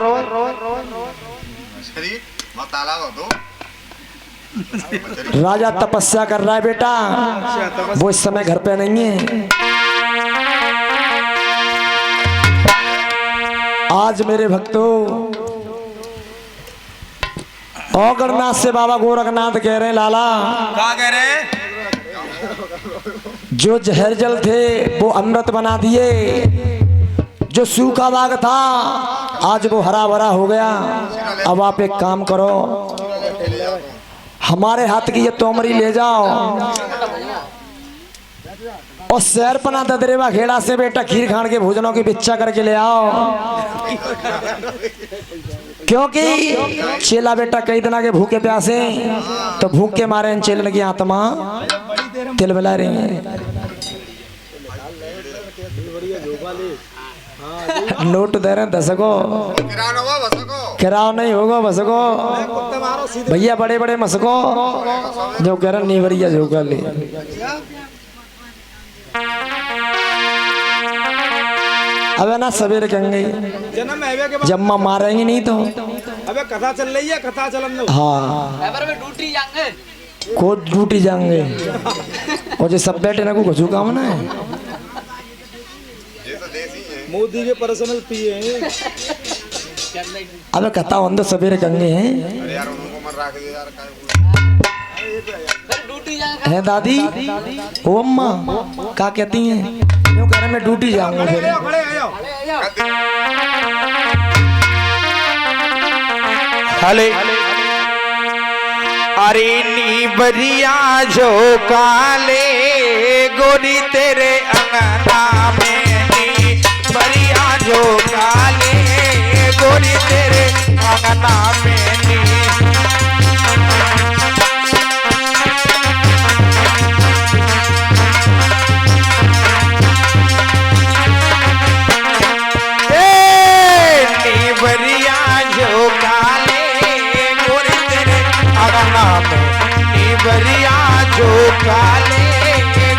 B: राजा तपस्या कर रहा है बेटा वो इस समय घर पे नहीं है। आज मेरे भक्तों औगरनाथ से बाबा गोरखनाथ कह रहे हैं लाला
A: क्या कह रहे हैं?
B: जो जहर जल थे वो अमृत बना दिए, जो सूखा बाग था आज वो हरा भरा हो गया। अब आप एक काम करो हमारे हाथ की ये तोमरी ले जाओ और सैरपना ददरेवा खेड़ा से बेटा खीर खान के भोजनों की बिच्छा करके ले आओ क्योंकि चेला बेटा कई दिन के भूखे प्यासे तो भूख के मारे इन चेलन की आत्मा तिलमिला रही है। नोट दे रहे 10 को किराओ नहीं होगा बस को भैया बड़े बड़े मसको जो कह रहे नीवरिया जो कर ले। अबे ना सवेरे कहेंगे जब माँ मारेंगे नहीं तो
D: अबे कथा चल रही है, कथा चलन दो।
B: हाँ
E: ड्यूटी जाएंगे
B: को ड्यूटी जाएंगे और जो सब बैठे ना को घसू काम ना है
D: मोदी के पर्सनल पीए हैं।
B: अबे कथा अंदर सवेरे कंगे हैं
E: ड्यूटी जाएंगे
B: है दादी ओ अम्मा क्या कहती हैं क्यों कह रहे मैं ड्यूटी जाऊंगा फिर
D: खड़े आ जाओ।
A: हले अरे नी बरिया जो काले गोरी तेरे अंगना में नी बरिया जो काले गोरी तेरे अंगना में नी बरिया जो काले गोरी तेरे अंगना में नी बरिया जो काले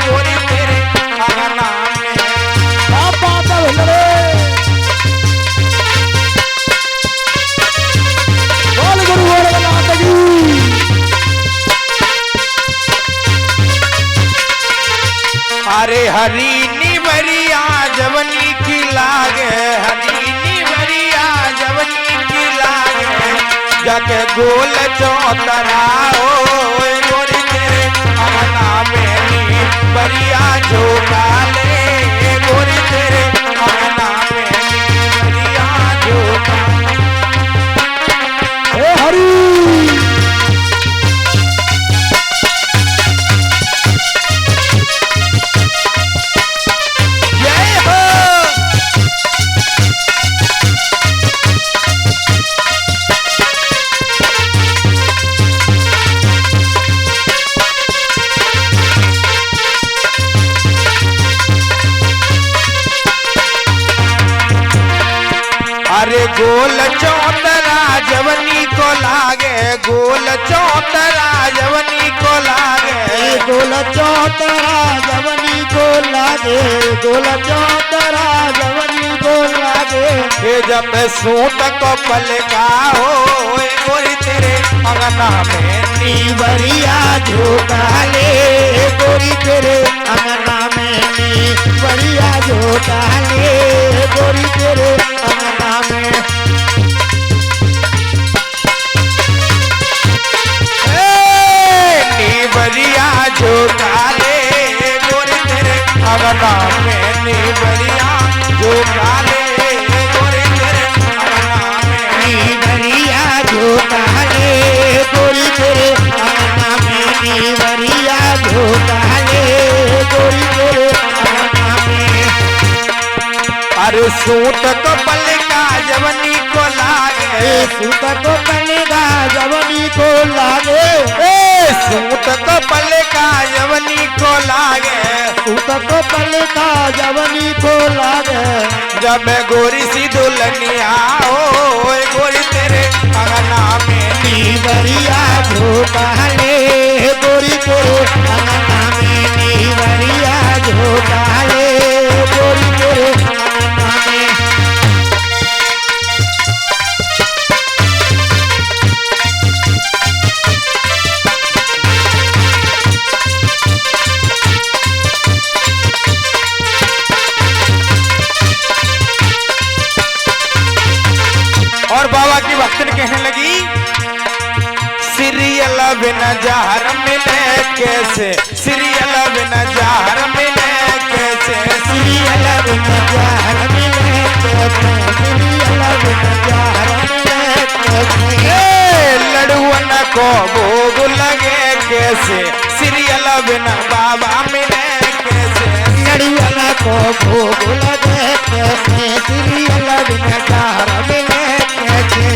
A: गोरी तेरे अंगना में। हरी निवरिया जवनी की लागे, हरी निवरिया जवनी की लागे, जाके गोल चौतरा हो गोरी तेरे अंगना में निवरिया झोंका ले, गोरी तेरे अंगना में निवरिया झोंका।
B: हे हरी
A: जय हो। अरे गोल चौतरा जवनी को लागे, गोल चौतरा जवनी को लागे,
E: गोल चौतरा जवनी को लागे, गोल चौतरा जवनी को लागे।
A: ये जब सूत को पलका हो गोरी तेरे अंगना में
E: नीवरिया झोंका ले, गोरी तेरे अंगना में नीवरिया झोंका ले, गोरी तेरे अंगना में।
A: निवरिया झोंका ले, गोरी तेरे अंगना में निवरिया झोंका ले, गोरी तेरे अंगना में
E: नीवरिया झोंका ले, गोरी तेरे अंगना में नीवरिया झोंका ले, गोरी तेरे अंगना में।
A: अरे सूत को पलका जवनी को लागे,
E: सूत को पलेगा जवनी को लागे,
A: सूत को पलका जवनी को लागे,
E: सूत को पलेगा जवनी को लागे।
A: जब गोरी सी दुल्हनिया हो गोरी तेरे अंगना में
E: नीवरिया झोंका ले, गोरी तेरे अंगना में नीवरिया झोंका ले, गोरी तेरे अंगना में।
A: और बाबा की भक्तन कहने लगी सीरियल बिना जहर मिले कैसे, सीरियल बिना जहर मिले कैसे,
E: सीरियल बिना जहर मिले कैसे, सीरियल बिना जहर मिले कैसे।
A: लड़ुअन को भोग लगे कैसे, सीरियल बिना बाबा मिले कैसे,
E: लड़ुअन को भोग लगे कैसे, सीरियल बिना जहर मिले कैसे।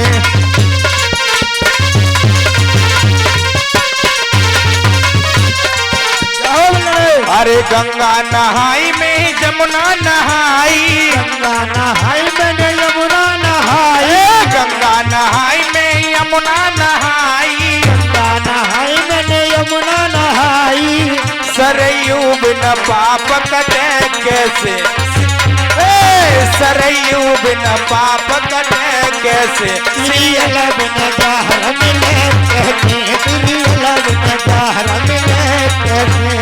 A: अरे गंगा नहाई में जमुना नहाई,
E: गंगा नहाई मैंने यमुना नहाई,
A: गंगा नहाई में यमुना नहाई,
E: गंगा नहाई मैंने यमुना नहाई।
A: सरयू बिना पाप कटे कैसे, सरयू बिना पाप कटे कैसे,
E: सीरियल बिना जहर मिले कैसे, सीरियल बिना जहर मिले कैसे।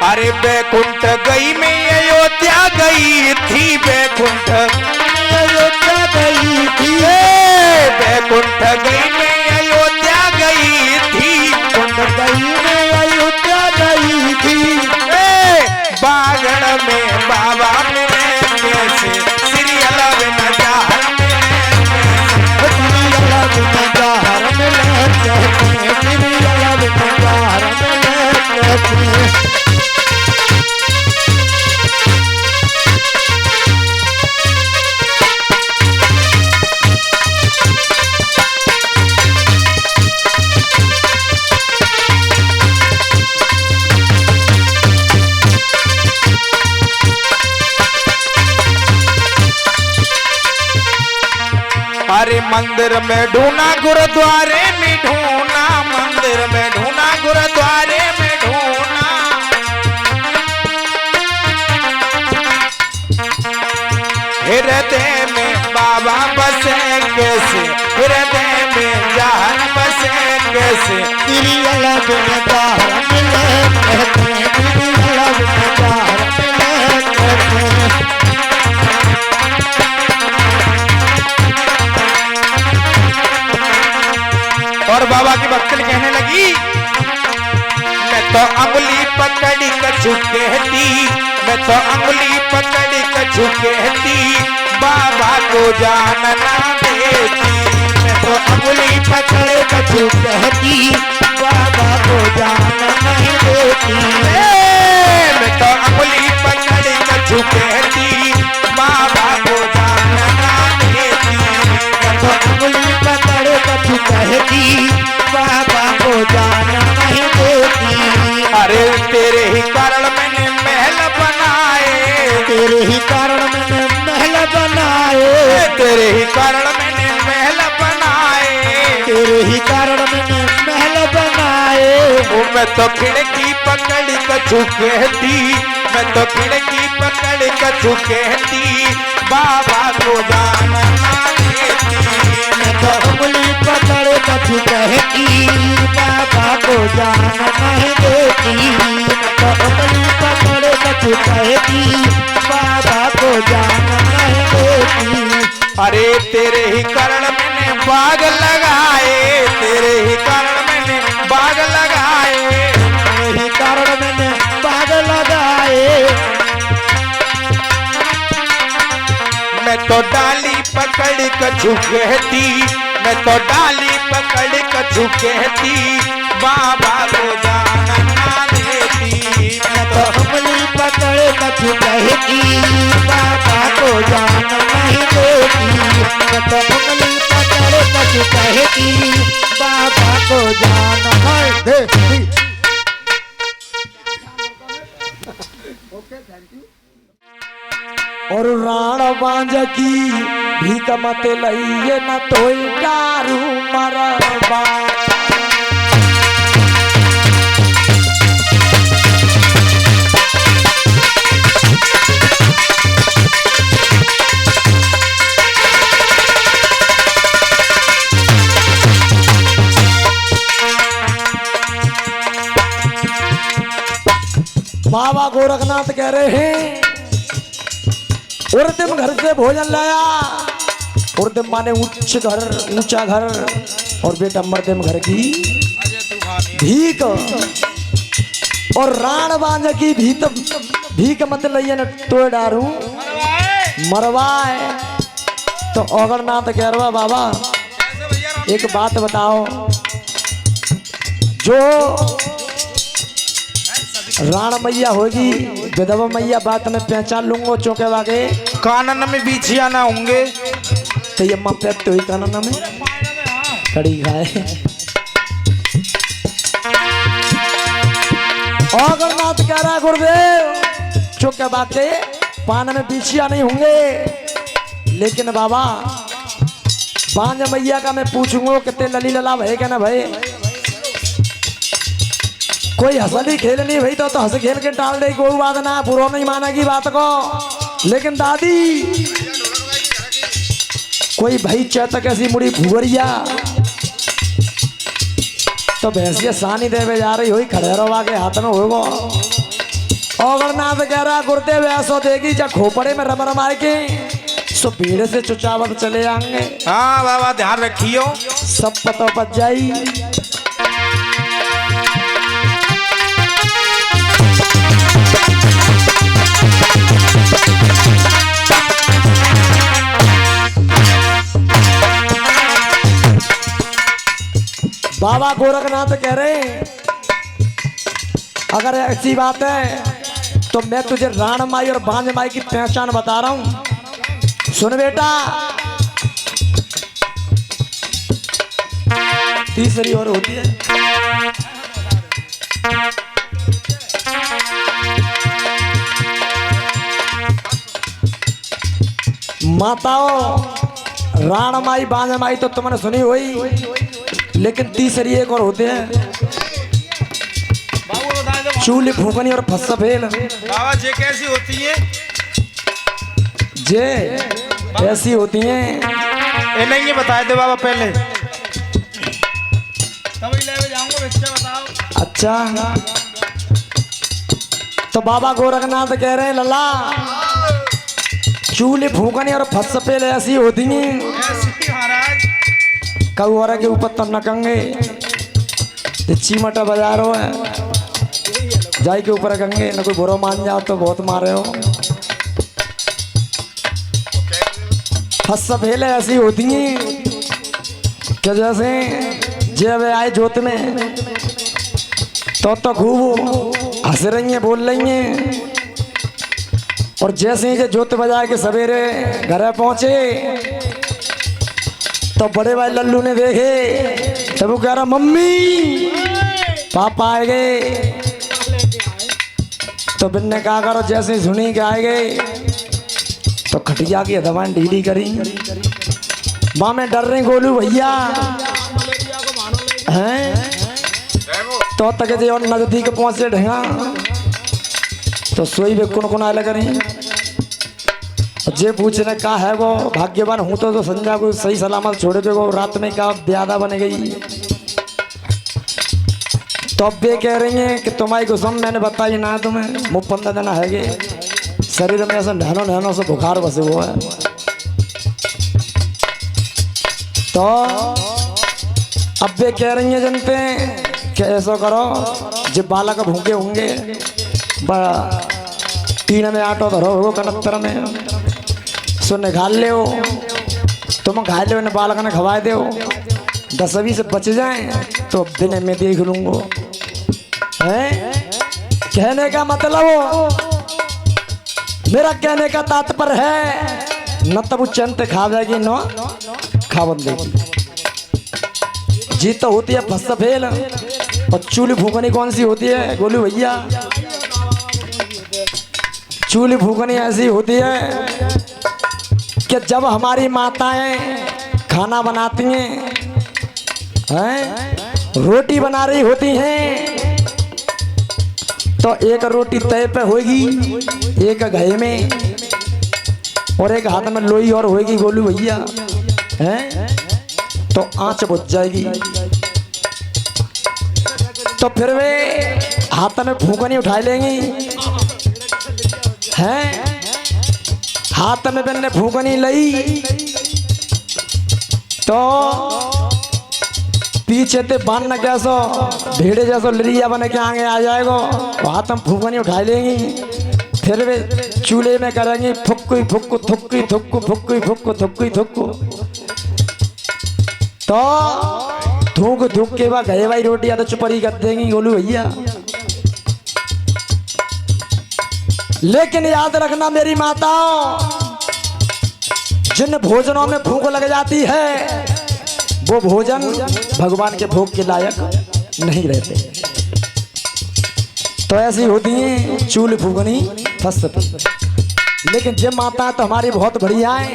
A: अरे बैकुंठ गई में अयोध्या गई थी, बैकुंठ
E: अयोध्या गई थी,
A: बैकुंठ गई में अयोध्या गई थी,
E: कुंड गई में अयोध्या गई थी।
A: बागड़ में बाबा मिले कैसे, सीरियल बिना जहर मिले
E: सीरियल बिना जहर मिले कैसे, सीरियल बिना जहर मिले कैसे।
A: अरे मंदिर में ढूंढा गुरुद्वारे में ढूंढा, मंदिर में गुरुद्वारे में ढूंढना, हृदय में बाबा बसे कैसे, हृदय में जहर बसे कैसे।
E: तेरी अलग नजार मिले कहते, तेरी अलग नजार मिले कहते।
A: और बाबा की भक्तन कहने लगी, मैं तो अंगुली पकड़ी कछु कहती, मैं तो अंगुली पकड़ी कछु कहती, बाबा को जानना देती।
E: मैं तो अंगुली पकड़ कछु कहती, बाबा को जान नहीं देती।
A: मैं तो अंगुली पकड़ी कछु कहती, बाबा को जानना देती।
E: मैं तो अंगुली पकड़ कछु कहती, बाबा को जान नहीं देती।
A: अरे तेरे ही कारण मैंने महल बनाए,
E: तेरे ही कारण मैंने महल बनाए,
A: तेरे ही कारण मैंने महल बनाए।
E: तेरे ही कारण मैंने महल बनाए।
A: ओ मैं तो खिड़की पकड़ी कछु कहती, मैं तो खिड़की पकड़ी कछु कहती, बाबा को जानना देती।
E: मैं तो उंगली पकड़ कछु कहती, बाबा को जान नहीं देती। मैं तो उंगली पकड़ कछु कहती, बाबा को जान नहीं देती।
A: अरे तेरे ही कारण मैंने बाग लगाए, तेरे ही कारण मैंने बाग लगाए।
E: तेरे ही कारण मैंने बाग लगाए।
A: मैं तो डाली पकड़ कछु कहती, मैं तो डाली पकड़ कछु कहती, बाबा को जानना देती।
E: मैं तो उंगली पकड़ कछु कहती, बाबा को जान नहीं देती। मैं तो उंगली पकड़ कछु कहती, बाबा को जान नहीं देती।
B: और राण बांझ की भीख मत लइए न तोई दारू मरबा। बाबा गोरखनाथ कह रहे हैं, उर्दिम घर से भोजन लाया। उर्दिम माने उच्च घर, ऊंचा घर, और बेटा मर्दिम घर की भीख। और राण बांझ की भीख मत लइए न तोड़ डारू मरवाए। तो अगरनाथ कह रहा बाबा एक बात बताओ, जो राण मैया होगी विधवा मैया बात में पहचान लूंगा चौके वागे।
A: कानन में बीछिया ना होंगे
B: तो ये माँ पे तो ही कानन में कड़ी खाए। अगरनाथ कह रहा गुरुदेव चौके बागे पान में बीछिया नहीं होंगे, लेकिन बाबा बांझ मैया का मैं पूछूंगा कितने लली लला भय क्या ना भय। कोई हंसली खेल नहीं भाई तो हंस खेल के टाल दे, कोई बात ना, बुरा नहीं मानेगी बात को। लेकिन दादी कोई भाई चैतक ऐसी मुड़ी भूवरिया तो भैंसिया सानी देवे जा रही हुई खड़े रवा के हाथ में होगा। अगरनाथ कह रहा गुरुदेव ऐसो देगी जब खोपड़े में रम रमाए के सो भीड़ से चुचावत चले आएंगे।
A: हाँ बाबा ध्यान रखियो,
B: सब पता पच जाई। बाबा गोरखनाथ कह रहे अगर ऐसी बात है तो मैं तुझे राण माई और बांझ माई की पहचान बता रहा हूं। सुन बेटा, तीसरी और होती है माताओं, राण माई बांझ माई तो तुमने सुनी हुई, लेकिन तीसरी एक और होते हैं चूल्हे फूकनी और फस्सा फेल
D: बाबा जे कैसी होती है?
B: जे ऐसी होती हैं।
A: ये नहीं बताए दे बाबा पहले।
D: तभी लेके जाऊंगा, बच्चा बताओ।
B: अच्छा तो बाबा गोरखनाथ कह रहे हैं लला चूल्हे फूकनी और फस्सा फेल ऐसी होती हैं।
D: ऐसी महाराज।
B: कौरा के ऊपर तब नकंगे चीमटा बजा रहे है जाई के ऊपर कंगे न कोई बुरा मान जाओ तो बहुत मारे हो। फस्सा फेल ऐसी होती हैं कि जैसे जब आए जोत में तो खूब हंस रही हैं बोल रही हैं और जैसे ही जोत बजा के सवेरे घर पहुंचे तो बड़े भाई लल्लू ने देखे तब वो कह रहा मम्मी पापा आए गए। तो बिन ने कहा करो जैसे सुनी के आए गए तो खटिया की दवाएं ढीली करी माँ में डर रही गोलू भैया हैं तो तक जे और नजदीक पहुंचे ढेगा तो सोई भी कुन आए लग रही जे पूछने का है वो भाग्यवान हूँ तो संजा को सही सलामत छोड़े थे वो रात में का ब्यादा बन गई। तो अब वे कह रही हैं कि तुम्हारी कसम मैंने बताई ना तुम्हें मुँह 15 दिन है शरीर में ऐसा नहनों से बुखार बसे हुआ है। तो अब वे कह रही हैं जनते कि ऐसा करो जब बालक भूखे होंगे टीन में आटो धरो हो कनत्तर में सो निकाल ले हो तुम खा ले ने बालक ने खवाए दे 10-20 से बच जाए तो दिन में देख लूंगा। कहने का मतलब मेरा कहने का तात्पर्य है न तब चंत खावेगी न खावन देगी। जीत तो होती है फस्सा फेल और चूल्ही फूकनी कौन सी होती है गोलू भैया? चूल्ही फूकनी ऐसी होती है कि जब हमारी माताएं खाना बनाती हैं रोटी बना रही होती हैं तो एक रोटी तय पे होगी एक घए में और एक हाथ में लोई और होगी गोलू भैया तो आंच बुझ जाएगी। तो फिर वे हाथ में फूकनी उठा लेंगी हाथ में मैंने फूकनी ली तो पीछे ते बांधना कैसो भेड़े जैसो लिरिया बने के आगे आ जाएगा हाथ में फूकनी उठा लेंगी फिर वे चूल्हे में करेंगी फुक्कू फुक्कू थुक्की थुक्कू फुक्कू फुक्कू थुक्की थुक्कू तो थूक थूक के बाद गए भाई रोटी या तो चुपड़ी कर देंगी गोलू भैया। लेकिन याद रखना मेरी माताओं जिन भोजनों में भूख लग जाती है वो भोजन भगवान के भोग के लायक नहीं रहते। तो ऐसी होती है चूल्हे फूकनी फस्सा फेल। लेकिन जब माता तो हमारी बहुत बढ़िया है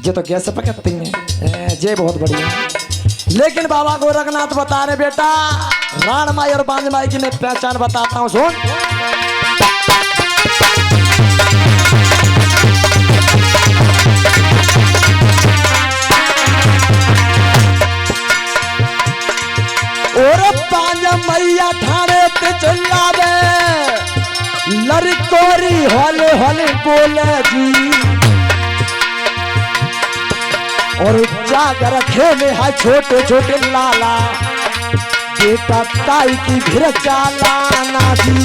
B: ये तो गैस पकड़ती हैं जे बहुत बढ़िया। लेकिन बाबा गोरखनाथ बता रहे बेटा राण माई और बांझ माई की मैं पहचान बताता हूँ सुन। और बांझ मैया ठाणे ते चिल्लावे लड़कोरी हौले हौले बोले जी और जाकर खेले है छोटे छोटे लाला बेटा ताई की फिर चाला नाजी।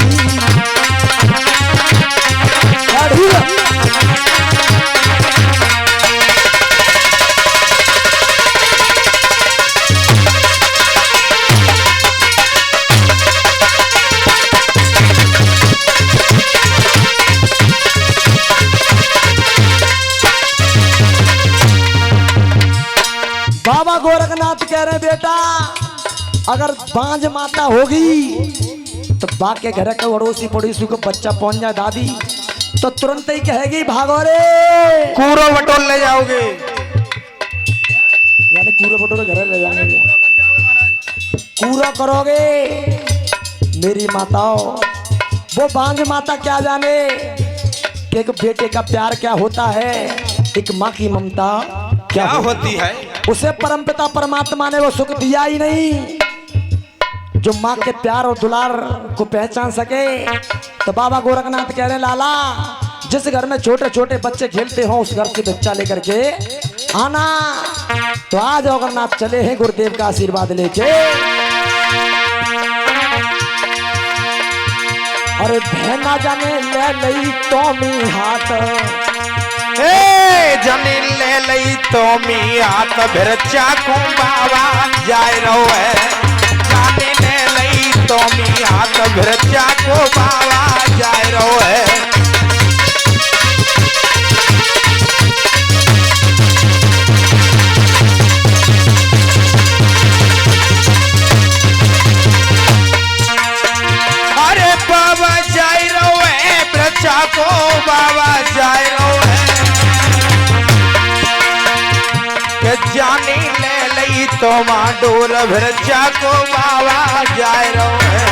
B: बाबा गोरखनाथ कह रहे बेटा अगर बांझ माता होगी तो बा के घर के अड़ोसी पड़ोसी को बच्चा पहुंच जाए दादी तो तुरंत ही कहेगी भागो रे
A: कूड़ो बटोल ले जाओगे
B: यानी कूड़ो बटोल घर ले जाएंगे। पूरा करोगे मेरी माताओं। वो बांझ माता क्या जाने कि एक बेटे का प्यार क्या होता है, एक माँ की ममता
A: क्या होती है।
B: उसे परमपिता परमात्मा ने वो सुख दिया ही नहीं जो माँ के प्यार और दुलार को पहचान सके। तो बाबा गोरखनाथ कह रहे लाला, जिस घर में छोटे छोटे बच्चे खेलते हो उस घर से बच्चा लेकर के आना। तो आज गोरखनाथ चले हैं गुरुदेव का आशीर्वाद लेके। अरे बहना जाने ले लई तो मी हाथ,
A: ए जनी ले लई तो मी हाथ फिर चाकू बाबा जाए रहो है। जाने ले लई तो मी हाथ फिर चाकू बाबा जाए रहो है। अरे बाबा जाए रहो है प्रचा को बाबा जाए रहो है। के जानी ले लई तो मां डोर भरचा को बाबा जाए रहो है।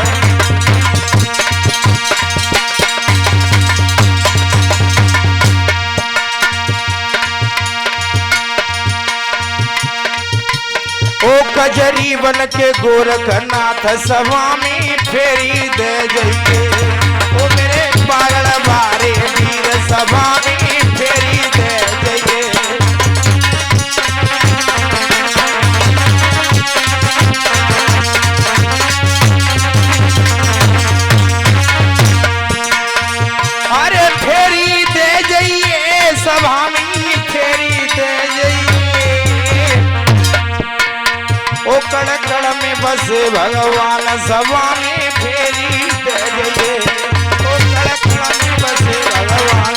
A: ओ कजरी बन के गोरखनाथ सभा में फेरी दे जाइए। ओ मेरे पागल बारे वीर सभा में फेरी दे जाइए। अरे फेरी दे जाइए सभा में फेरी दे जाइए। ओ कड़ कड़ में बसे भगवान सभा में फेरी दे जाइए। ओ कड़ कड़ में बसे भगवान।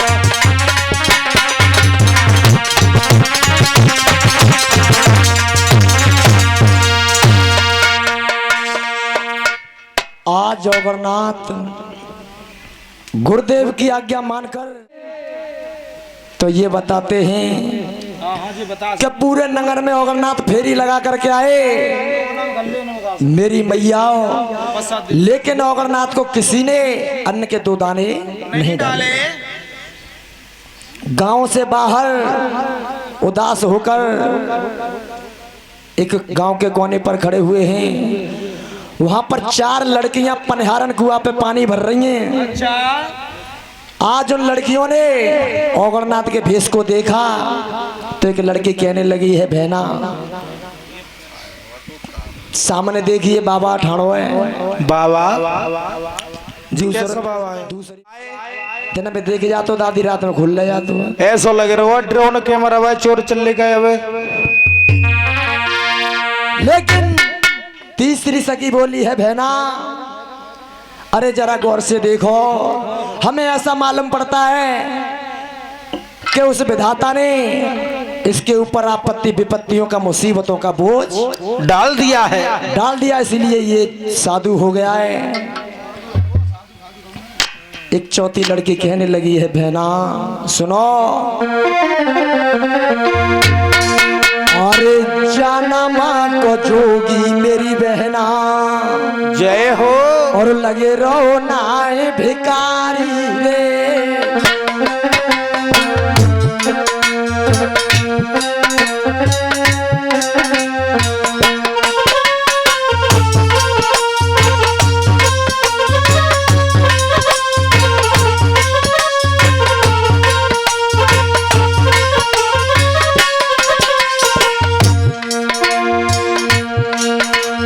B: आज जगन्नाथ गुरुदेव की आज्ञा मानकर तो ये बताते हैं
D: हाँ जी बता
B: कि पूरे नगर में जगन्नाथ फेरी लगा करके आए मेरी मैया। लेकिन जगन्नाथ को किसी ने अन्न के 2 दाने नहीं डाले। गांव से बाहर उदास होकर एक गांव के कोने पर खड़े हुए हैं। वहां पर 4 लड़कियां पनहारन कुआं पे पानी भर रही हैं।
D: अच्छा
B: आज उन लड़कियों ने जगन्नाथ के भेष को देखा तो एक लड़की कहने लगी है बहना सामने देखिए बाबा ठाणो है।
A: बाबा
B: दूसरी दिन में देखे जा तो दादी रात में खुल ले जा तो
A: ऐसा लग रहा है ड्रोन कैमरा हुआ चोर चल गए अब।
B: लेकिन तीसरी सखी बोली है बहना अरे जरा गौर से देखो, हमें ऐसा मालूम पड़ता है कि उस विधाता ने इसके ऊपर आपत्ति विपत्तियों का मुसीबतों का बोझ
A: डाल दिया है।
B: इसलिए ये साधु हो गया है। एक चौथी लड़की कहने लगी है बहना सुनो, अरे जाना माँ को जोगी मेरी बहना
A: जय हो।
B: और लगे रहो नाए भिकारी रे।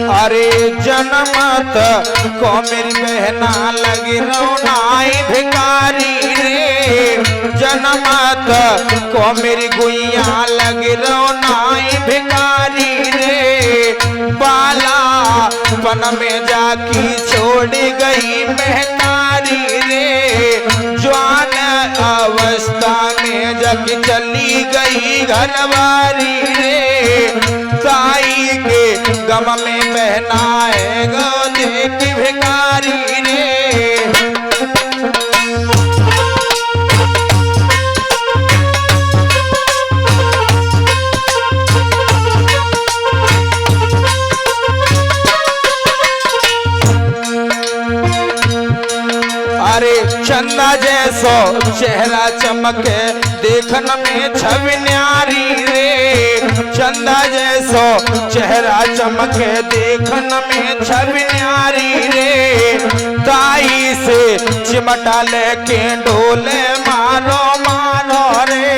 A: अरे जनमत को मेरी बहना लगी रोनाई भिकारी रे। जनमत को मेरी गुइया लगी रोनाई भिकारी रे। बाला पन में जाकी छोड़ गई महतारी रे। जवान अवस्था में जग चली गई घरवारी रे। ताई के गम में बहना है गोदे की भिखारी रे। अरे चंदा जैसो चेहरा चमके देखन में छवि न्यारी रे, चंदा जैसो चेहरा चमके देखन में छवि न्यारी रे, दाई से चिमटा लेके डोले मारो मारो रे।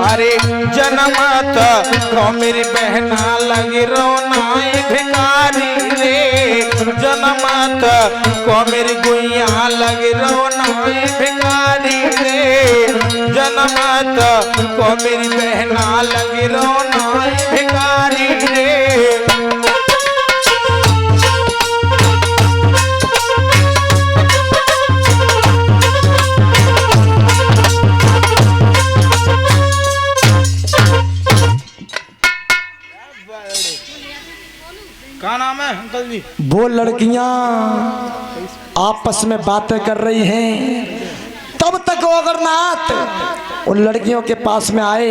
A: अरे जनमत को मेरी बहना लगी रोनाई भिखारी रे, जनमत को मेरी गुइया लगी रोनाई भिखारी रे, जनमत को मेरी बहना लगी रोनाई भिखारी रे।
D: क्या नाम है अंकल जी?
B: वो लड़कियां आपस में बातें कर रही हैं, तब तक वो अगरनाथ उन लड़कियों के पास में आए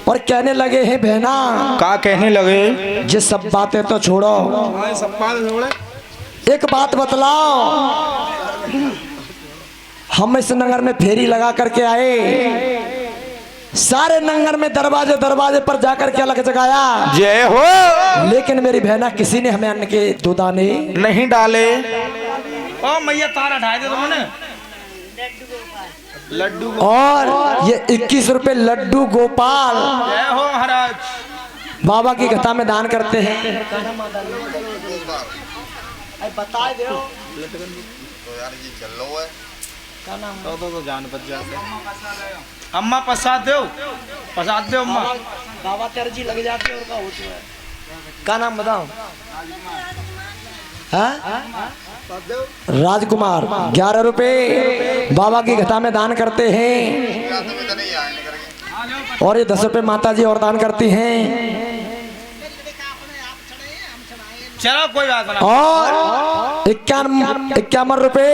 B: और कहने लगे हैं बहना।
A: क्या कहने लगे?
B: ये सब बातें तो छोड़ो, एक बात बतलाओ। हम इस नगर में फेरी लगा करके आए, सारे नंगर में दरवाजे दरवाजे पर जाकर के अलग जगाया,
A: जय हो,
B: लेकिन मेरी बहना किसी ने हमें अन्न के 2 दाने
A: नहीं डाले।
D: ओ मैया तारा ढाई दे तुमने लड्डू
B: और ये 21 रुपए लड्डू गोपाल
D: जय हो महाराज
B: बाबा की कथा में दान करते हैं। बता दो
C: तो यार ये चल लो है
D: तो जान बच जाते। अम्मा प्रसाद दो अम्मा।
B: बाबा तेरजी लग जाती है और का होती है। क्या नाम बताओ? राजकुमार। 11 रुपए बाबा की कथा में दान करते हैं और ये 10 रुपए माता जी और दान करती हैं।
D: चलो कोई बात नहीं।
B: और 51 रुपए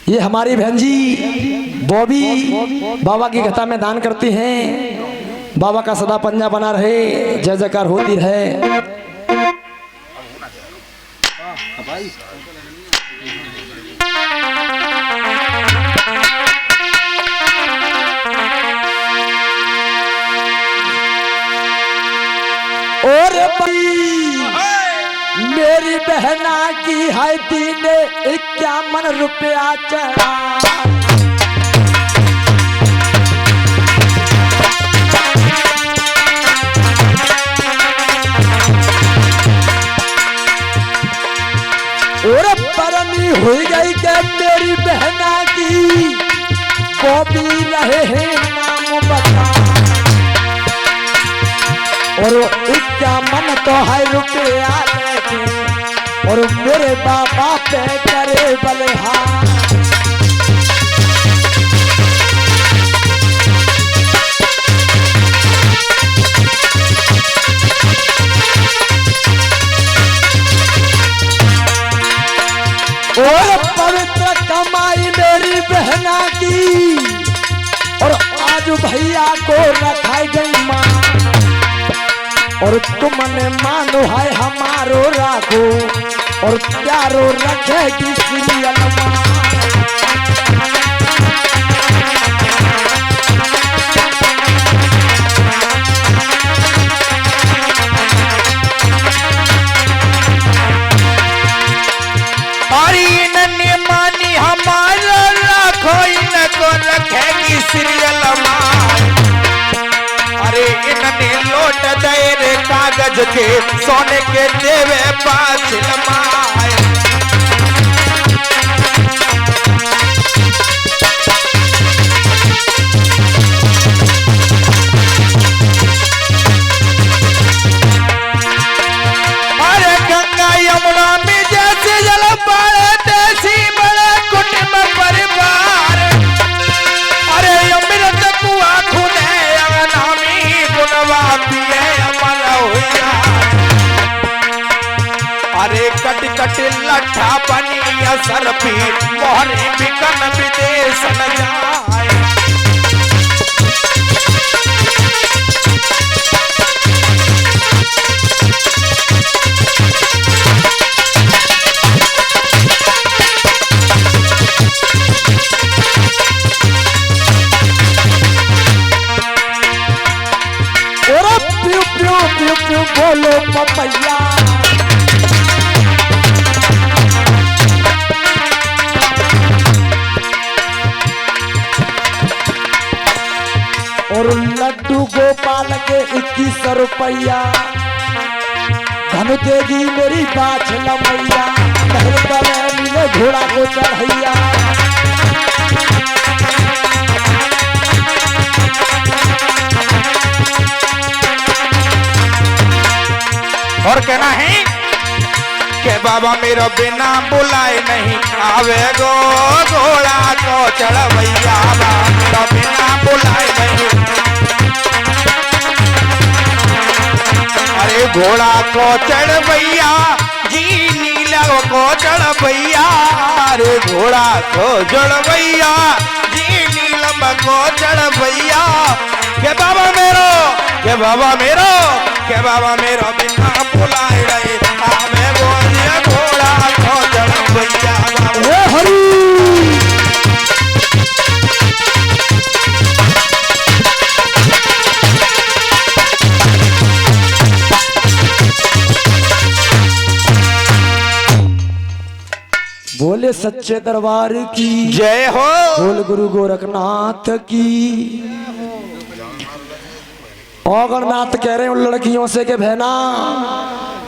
B: ये हमारी बहन जी बॉबी बाबा की कथा में दान करती हैं। बाबा का सदा पंजा बना रहे, जय जयकार होती रहे। और मेरी बहना की है 51 रुपया चढ़ा। और परनी हुई गई के मेरी बहना की वो भी रहे हैं नाम बता। और 51 तो है रुपया लेके और मेरे बाबा पे करे बलिहार। और पवित्र कमाई मेरी बहना की और आज भैया को रखाई गई माँ। और तुमने मानो है हमारो राखो और प्यारो रखेगी सीरियल माँ।
A: और इन्हें मानी हमारा राखो, इनको रखेगी सीरियल माँ। अरे इन्हें लौट दे रे कागज के सोने के देवे पाछिल माए। अरे गंगा यमुना में जैसे जल पाए देसी बड़े कुटुंब परिवार। अरे अमृत कुआ खुदे अगनामी गुनवा पिए अमर हुआ। अरे कट कट लट सर पी मोहरे बिकन विदेश न जाए।
B: बोलो पपैया और लड्डू गोपाल के 21 रुपया धन देगी मेरी बाछल मैया मिले घोड़ा को चढ़ैया।
A: और कहना है कि बाबा मेरा बिना बुलाए नहीं आवे गो घोड़ा को चढ़वैया। बाबा मेरा बिना बुलाए नहीं, अरे घोड़ा को चढ़वैया जी नीला को चढ़वैया। अरे घोड़ा को चढ़वैया जी नीलम को चढ़वैया। के बाबा मेरो, के बाबा मेरो, के बाबा मेरो बिना बुलाए रहे आवे बोलिया घोड़ा को चढ़वैया।
B: हरी बोले सच्चे दरबार की
A: जय हो।
B: बोल गुरु गोरखनाथ की। औगरनाथ कह रहे हैं उन लड़कियों से कि बहना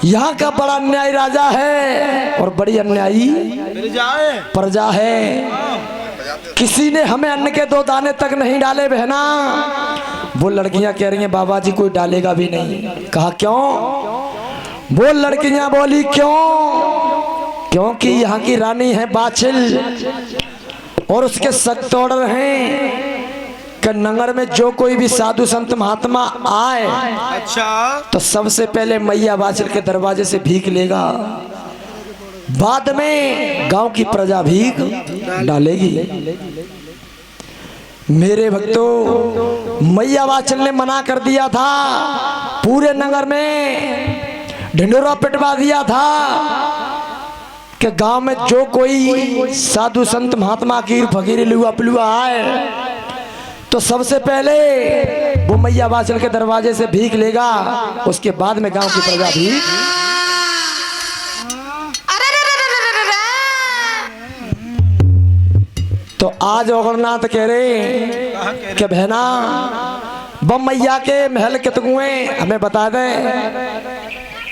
B: यहाँ का बड़ा अन्यायी राजा है और बड़ी अन्यायी प्रजा है। किसी ने हमें अन्न के 2 दाने तक नहीं डाले बहना। वो लड़कियां कह रही हैं बाबा जी कोई डालेगा भी नहीं। कहा क्यों? वो लड़कियां बोली क्यों? क्योंकि यहाँ की रानी है बाछिल और उसके सख्त ऑर्डर हैं कि नगर में जो कोई भी साधु संत महात्मा आए
D: अच्छा
B: तो सबसे पहले मैया बाछिल के दरवाजे से भीख लेगा, बाद में गांव की प्रजा भीख डालेगी। मेरे भक्तों मैया बाछिल ने मना कर दिया था, पूरे नगर में ढिंडोरा पिटवा दिया था कि गांव में जो कोई साधु संत महात्मा की फकीर लुआ पिलुआ आए तो सबसे पहले वो मैया बाछिल के दरवाजे से भीख लेगा, उसके बाद में गांव की प्रजा भीख। तो आज औगरनाथ कह रहे कि बहना बम मैया के महल के कुएं हमें बता दें।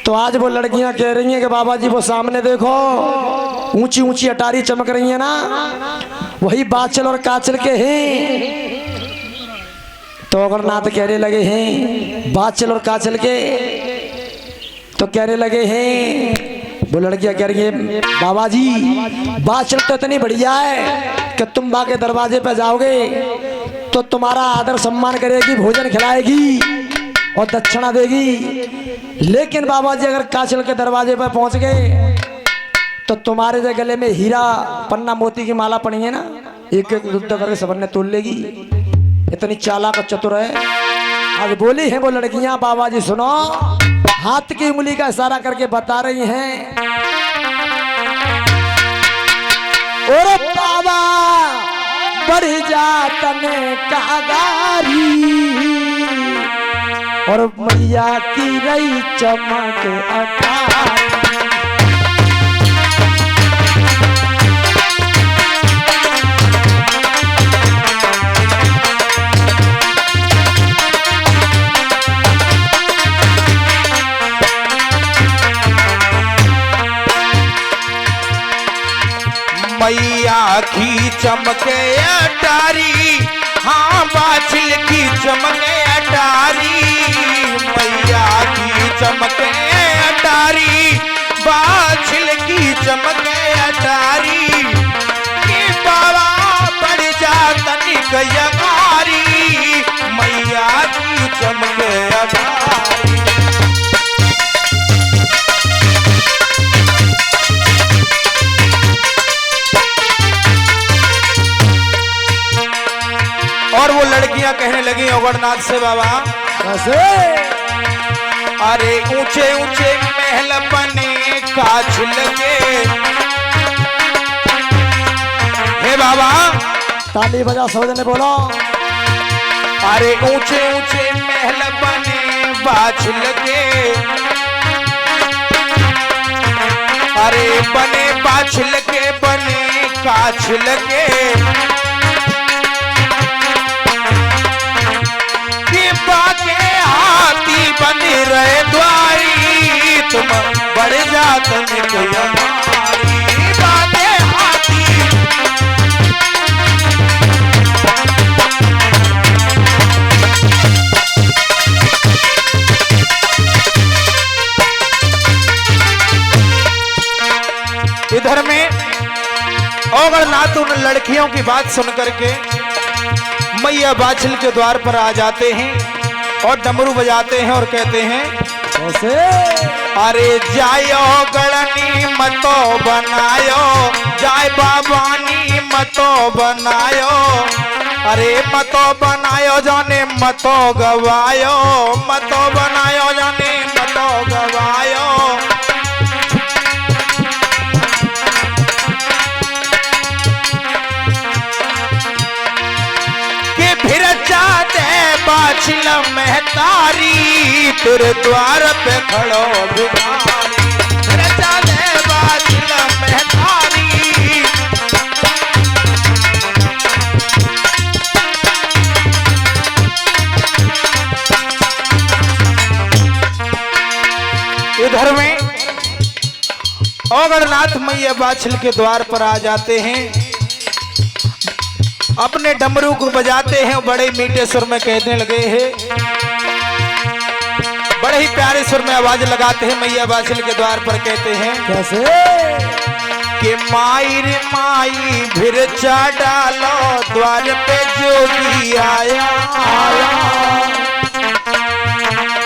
B: तो आज वो लड़कियां कह रही हैं कि बाबा जी वो सामने देखो ऊंची ऊंची अटारी चमक रही है ना, वही बाछिल और काछिल के हैं। तो औगरनाथ कहने लगे हैं बाछिल और काछिल के, तो कहने लगे हैं वो लड़कियां कह रही है बाबा जी बाछिल तो इतनी बढ़िया है कि तुम बा के दरवाजे पे जाओगे तो तुम्हारा आदर सम्मान करेगी, भोजन खिलाएगी और दक्षिणा देगी। लेकिन बाबा जी अगर काछिल के दरवाजे पर पहुंच गए तो तुम्हारे जो गले में हीरा पन्ना मोती की माला पड़ी है ना, एक एक रुद्ध करके सबन ने तोड़ लेगी। इतनी चालाक और चतुर है। आज बोली है वो लड़कियां बाबा जी सुनो, हाथ की उंगली का इशारा करके बता रही हैं और बाबा बढ़ जातने कागारी और मैया की रही चमक अटारी।
A: मैया की चमके अटारी, हाँ बाछिल की चमके अटारी। मैया की चमके अटारी, बाछिल की चमके अटारी। कि बाबा बढ़ जा तनिक यगारी, मैया की चमके अटारी। और वो लड़कियां कहने लगी ओगड़नाथ से, बाबा
B: कैसे?
A: अरे ऊंचे ऊंचे महल बने काछ लगे। हे बाबा
B: ताली बजा, सब ने बोला।
A: अरे ऊंचे ऊंचे महल बने बाछ लगे। अरे बने बाछ लगे, बने काछ लगे। बाके हाथी बनी रहे द्वारी, तुम बढ़ जात हमारी। बाके हाथी इधर में ओगड़नाथ उन लड़कियों की बात सुन करके मैया बाछिल के द्वार पर आ जाते हैं और डमरू बजाते हैं और कहते हैं
B: कैसे?
A: अरे जायो गणनी मतो बनायो, जाय बाबानी मतो बनायो। अरे मतो बनायो जाने मतो गवायो, मतो बनायो जाने मतो गवायो। बाछिल महतारी, तेरे द्वार पे खड़ो भिखारी। तेरे चाले बाछिल महतारी। इधर में ओगड़नाथ मैया बाछिल के द्वार पर आ जाते हैं, अपने डमरू को बजाते हैं, बड़े मीठे सुर में कहने लगे हैं, बड़े ही प्यारे सुर में आवाज लगाते हैं। मैया बाछिल के द्वार पर कहते हैं
B: कैसे?
A: कि माई रे माई भिरचा डालो, द्वार पे जोगी आया आया।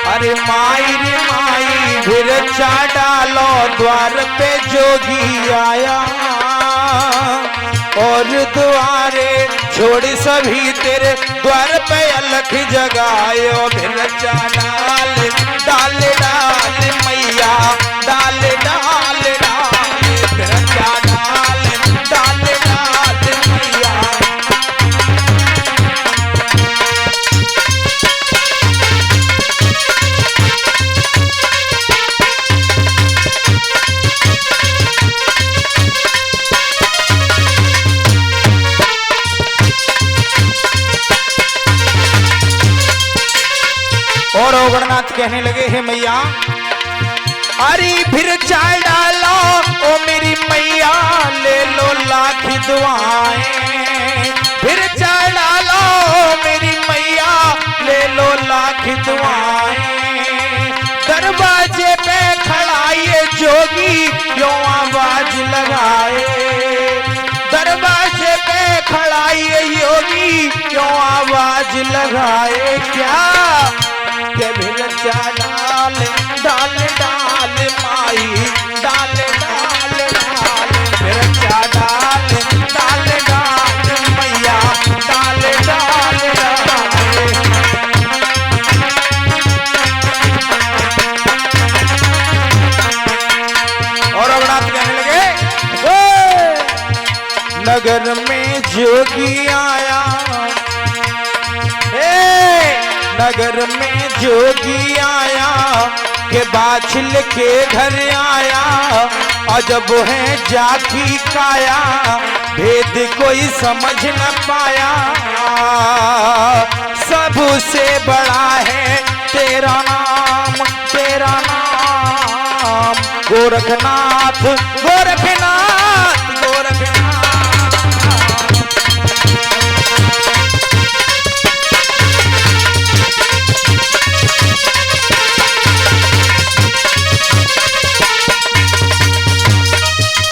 A: अरे माई रे माई भिरचा डालो, द्वार पे जोगी आया। और द्वारे छोड़ सभी तेरे द्वार पे अलख जगायो। भिरचा डाल डाल डाल मैया, डाल डाल डाल। भिरचा डाल डाल डाल मैया। और ओगड़नाथ कहने लगे हैं मैया, अरे फिर चाल डालो ओ मेरी मैया, ले लो लाख दुआएं। फिर चाल डालो मेरी मैया, ले लो लाख दुआएं। दरवाजे पे खड़ा ये जोगी क्यों आवाज लगाए। दरवाजे पे खड़ा ये योगी क्यों आवाज लगाए। क्या के भिरचा डाल डाल डाल माई, डाल डाल डाल। भिरचा डाल डाल डाल मैया, डाल डाल डाल। और ओगड़नाथ कहने लगे, नगर में जोगी आया, नगर में जोगी आया, के बाछिल के घर आया। अजब है जाकी काया, भेद कोई समझ न पाया। सबसे बड़ा है तेरा नाम, तेरा नाम गोरखनाथ, गोरखनाथ, गोरखनाथ।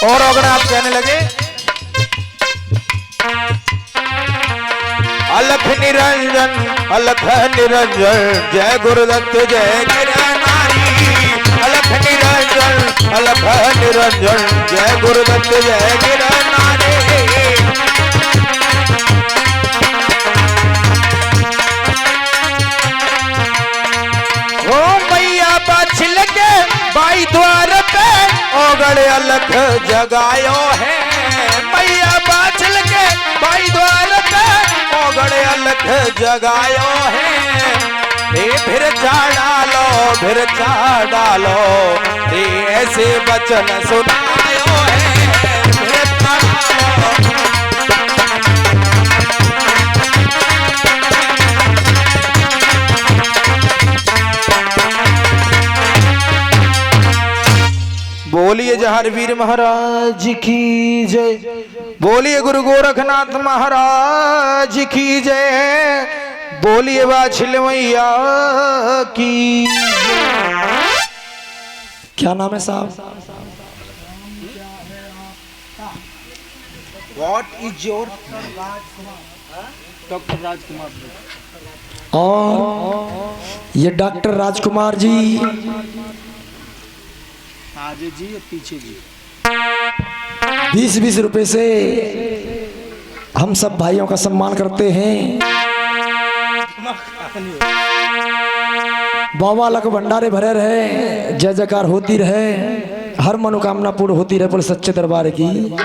A: और ओगड़नाथ कहने लगे, अलख निरंजन, अलख निरंजन, जय गुरुदत्त जय गिरनारी। अलख निरंजन, अलख निरंजन, जय गुरुदत्त जय गिरनारी। अलख जगायो है मैया बाछल के भाई द्वार पे ओगड़े अलख जगायो है फिर चाड़ डालो ये ऐसे वचन सुनायो है फिर चाड़ डालो। बोलिए जहर वीर महाराज की जय। बोलिए गुरु गोरखनाथ महाराज की जय। बोलिए बाछिल मैया की।
B: क्या नाम है साहब?
D: What is your? डॉक्टर राजकुमार।
B: और ये डॉक्टर राजकुमार जी
D: आगे जी और पीछे जी।
B: 20-20 रुपए से हम सब भाइयों का सम्मान करते हैं। बाबा लक भंडारे भरे रहे, जय जयकार होती रहे, हर मनोकामना पूर्ण होती रहे, बोले सच्चे दरबार की।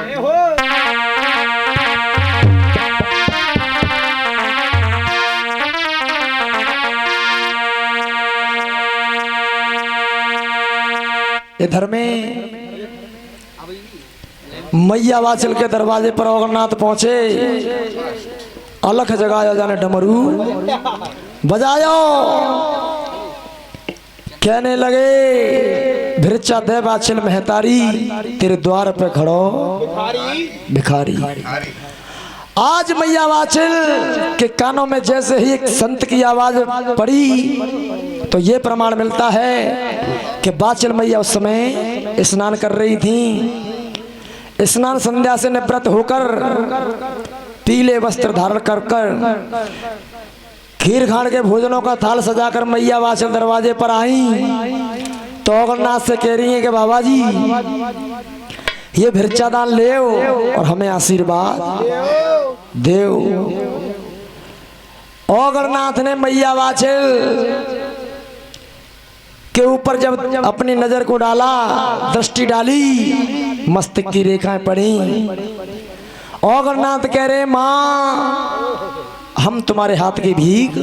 B: इधर में मैया वाचल के दरवाजे पर अवगरनाथ पहुंचे, अलख जगाया जाने डमरू बजायो, कहने लगे भिरचा दे वाचल महतारी तेरे द्वार पे खड़ो भिखारी। आज मैया वाचल के कानों में जैसे ही एक संत की आवाज पड़ी तो ये प्रमाण मिलता है कि बाचल मैया उस समय स्नान कर रही थी। स्नान संध्या से निवृत्त होकर पीले वस्त्र धारण कर खीर खान के भोजनों का थाल सजाकर मैया वाचल दरवाजे पर आई तो अवगरनाथ से कह रही है कि बाबा जी ये भिरचा दान ले और हमें आशीर्वाद देव। अवगरनाथ ने मैया वाचल के ऊपर जब अपनी नजर को डाला, दृष्टि डाली, मस्तक की रेखाएं पड़ी। अवगरनाथ कह रहे माँ हम तुम्हारे हाथ की भीख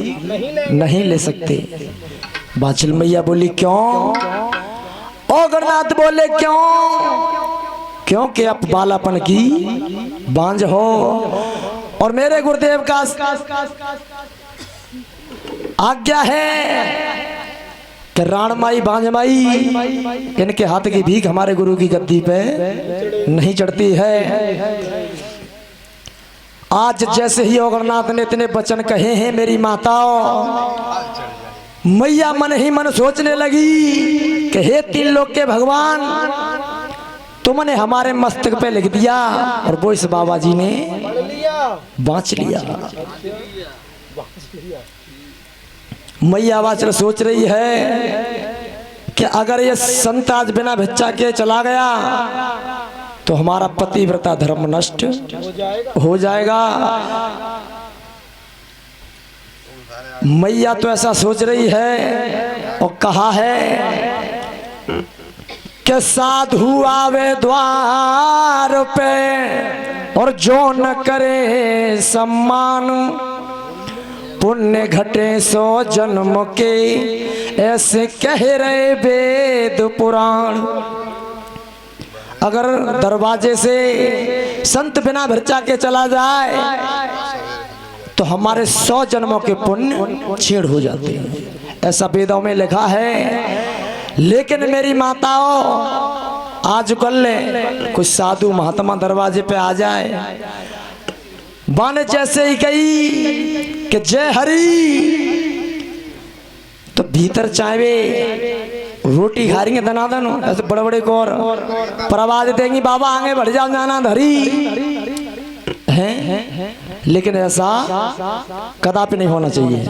B: नहीं ले सकते। बाचल मैया बोली क्यों? अवगरनाथ बोले क्यों? क्योंकि आप बालापन की बांझ हो और मेरे गुरुदेव का आज्ञा है कि राणमाई बांझमाई इनके हाथ की भीख हमारे गुरु की गद्दी पे नहीं चढ़ती है। आज जैसे ही अवगरनाथ ने इतने वचन कहे हैं मेरी माताओं, मैया मन ही मन सोचने लगी कि हे तीन लोक के भगवान तुमने हमारे मस्तक पे लिख दिया और वो इस बाबा जी ने बांच लिया। मैया वाचल सोच रही है कि अगर ये संत आज बिना भिक्षा के चला गया तो हमारा पतिव्रता धर्म नष्ट हो जाएगा। मैया तो ऐसा सोच रही है और कहा है कि साधु आवे द्वार पे और जो न करे सम्मान पुण्य घटे 100 जन्म के ऐसे कह रहे वेद पुराण। अगर दरवाजे से संत बिना भिक्षा के चला जाए तो हमारे 100 जन्मों के पुण्य छेड़ हो जाते हैं, ऐसा वेदों में लिखा है। लेकिन मेरी माताओं आजकल कुछ साधु महात्मा दरवाजे पे आ जाए, बाने जैसे ही कही कि जय हरि तो भीतर चाहे रोटी खा रही है दनादन ऐसे बड़े बड़े को और आवाज देंगी बाबा आगे बढ़ जाओ जाना धरी है। लेकिन ऐसा कदापि नहीं होना चाहिए।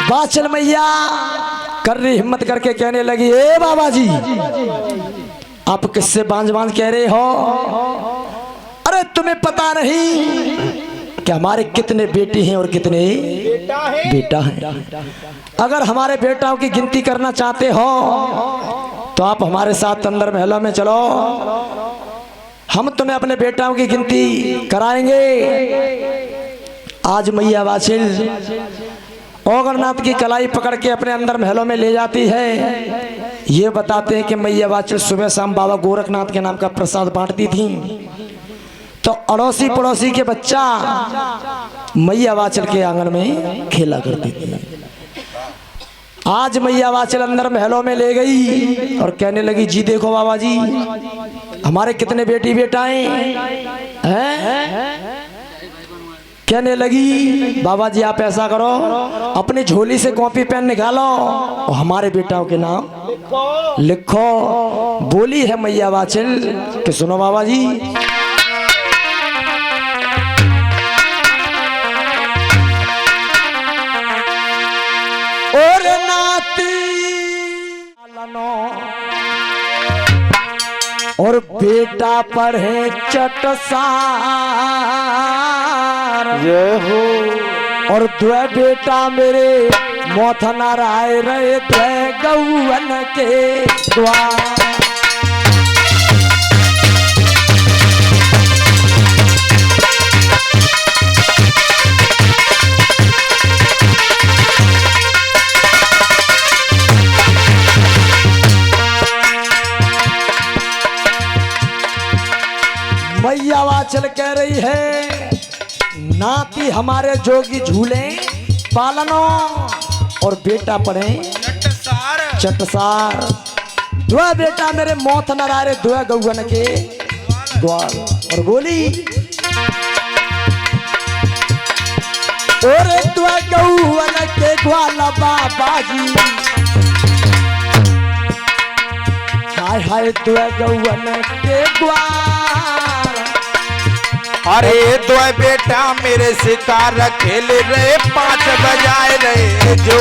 B: बाचल मैया कर रही हिम्मत करके कहने लगी ए बाबा जी आप किससे बांझ बांझ कह रहे हो? अरे तुम्हें पता नहीं कि हमारे कितने बेटे हैं और कितने बेटा हैं। अगर हमारे बेटाओं की गिनती करना चाहते हो तो आप हमारे साथ अंदर महलों में चलो, हम तुम्हें अपने बेटाओं की गिनती कराएंगे। आज मैया वाचिल ओगरनाथ की कलाई पकड़ के अपने अंदर महलों में ले जाती है। ये बताते हैं कि मैया वाचिल सुबह शाम बाबा गोरखनाथ के नाम का प्रसाद बांटती थी, तो अड़ोसी पड़ोसी के बच्चा मैया वाचल के आंगन में खेला करती थी। आज मैया वाचल अंदर महलों में ले गई और कहने लगी, जी देखो बाबा जी, हमारे कितने बेटी बेटाएं हैं। कहने लगी, बाबा जी आप ऐसा करो, अपनी झोली से कॉपी पेन निकालो और हमारे बेटाओं के नाम लिखो। बोली है मैया वाचल कि सुनो बाबा जी, और नाती और बेटा पर है चटसार,
E: जय हो।
B: और द्वै बेटा मेरे मोथना राय रहे द्वै गौवन के द्वार। मैया वाचल कह रही है, नाती हमारे जोगी झूले पालनो और बेटा पढ़े चटसार। दुआ बेटा मेरे मौत न रारे दुआ गौगन के ग्वाल। और बोली, और दुआ गौगन के ग्वाल बाबा जी, हाय हाय दुआ गौगन के ग्वाल।
A: अरे दो बेटा मेरे शिकार खेल रहे, 5 बजाए रहे जो।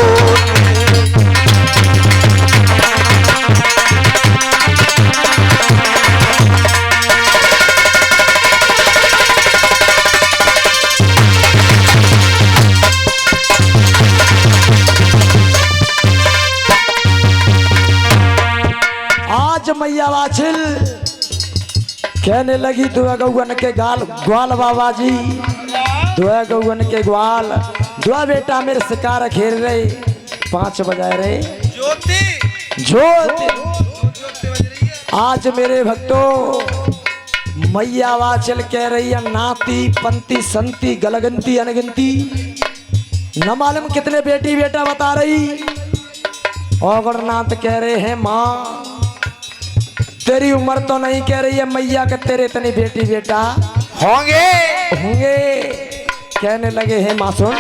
B: आज मैया वाचिल कहने लगी, दुआ गौगन के गाल ग्वाल बाबा जी, दुआ गौगन के ग्वाल। दुआ बेटा मेरे शिकार खेल रहे, 5 बजाए रहे ज्योति। आज मेरे भक्तों मैया वाचल कह रही है, नाती पंती संती गलगंती अनगिनती, न मालूम कितने बेटी बेटा बता रही। ओगरनाथ कह रहे हैं, माँ तेरी उम्र तो नहीं कह रही है मैया के तेरे इतनी बेटी बेटा
A: होंगे
B: होंगे। कहने लगे हैं, माँ सुन,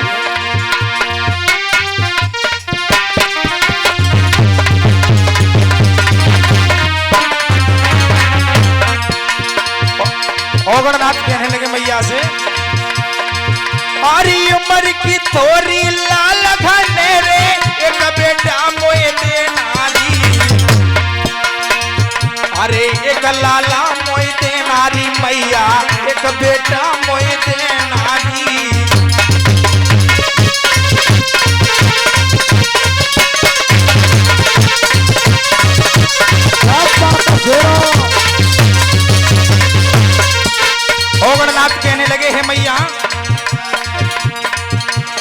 A: ओगरनाथ कहने लगे मैया से, हमारी उम्र की थोड़ी लाल घने रे, एक बेटा मोए दे नारी। अरे एक लाला मोए दे नारी मैया, एक बेटा मोए दे नारी। ओगरनाथ कहने लगे हैं मैया,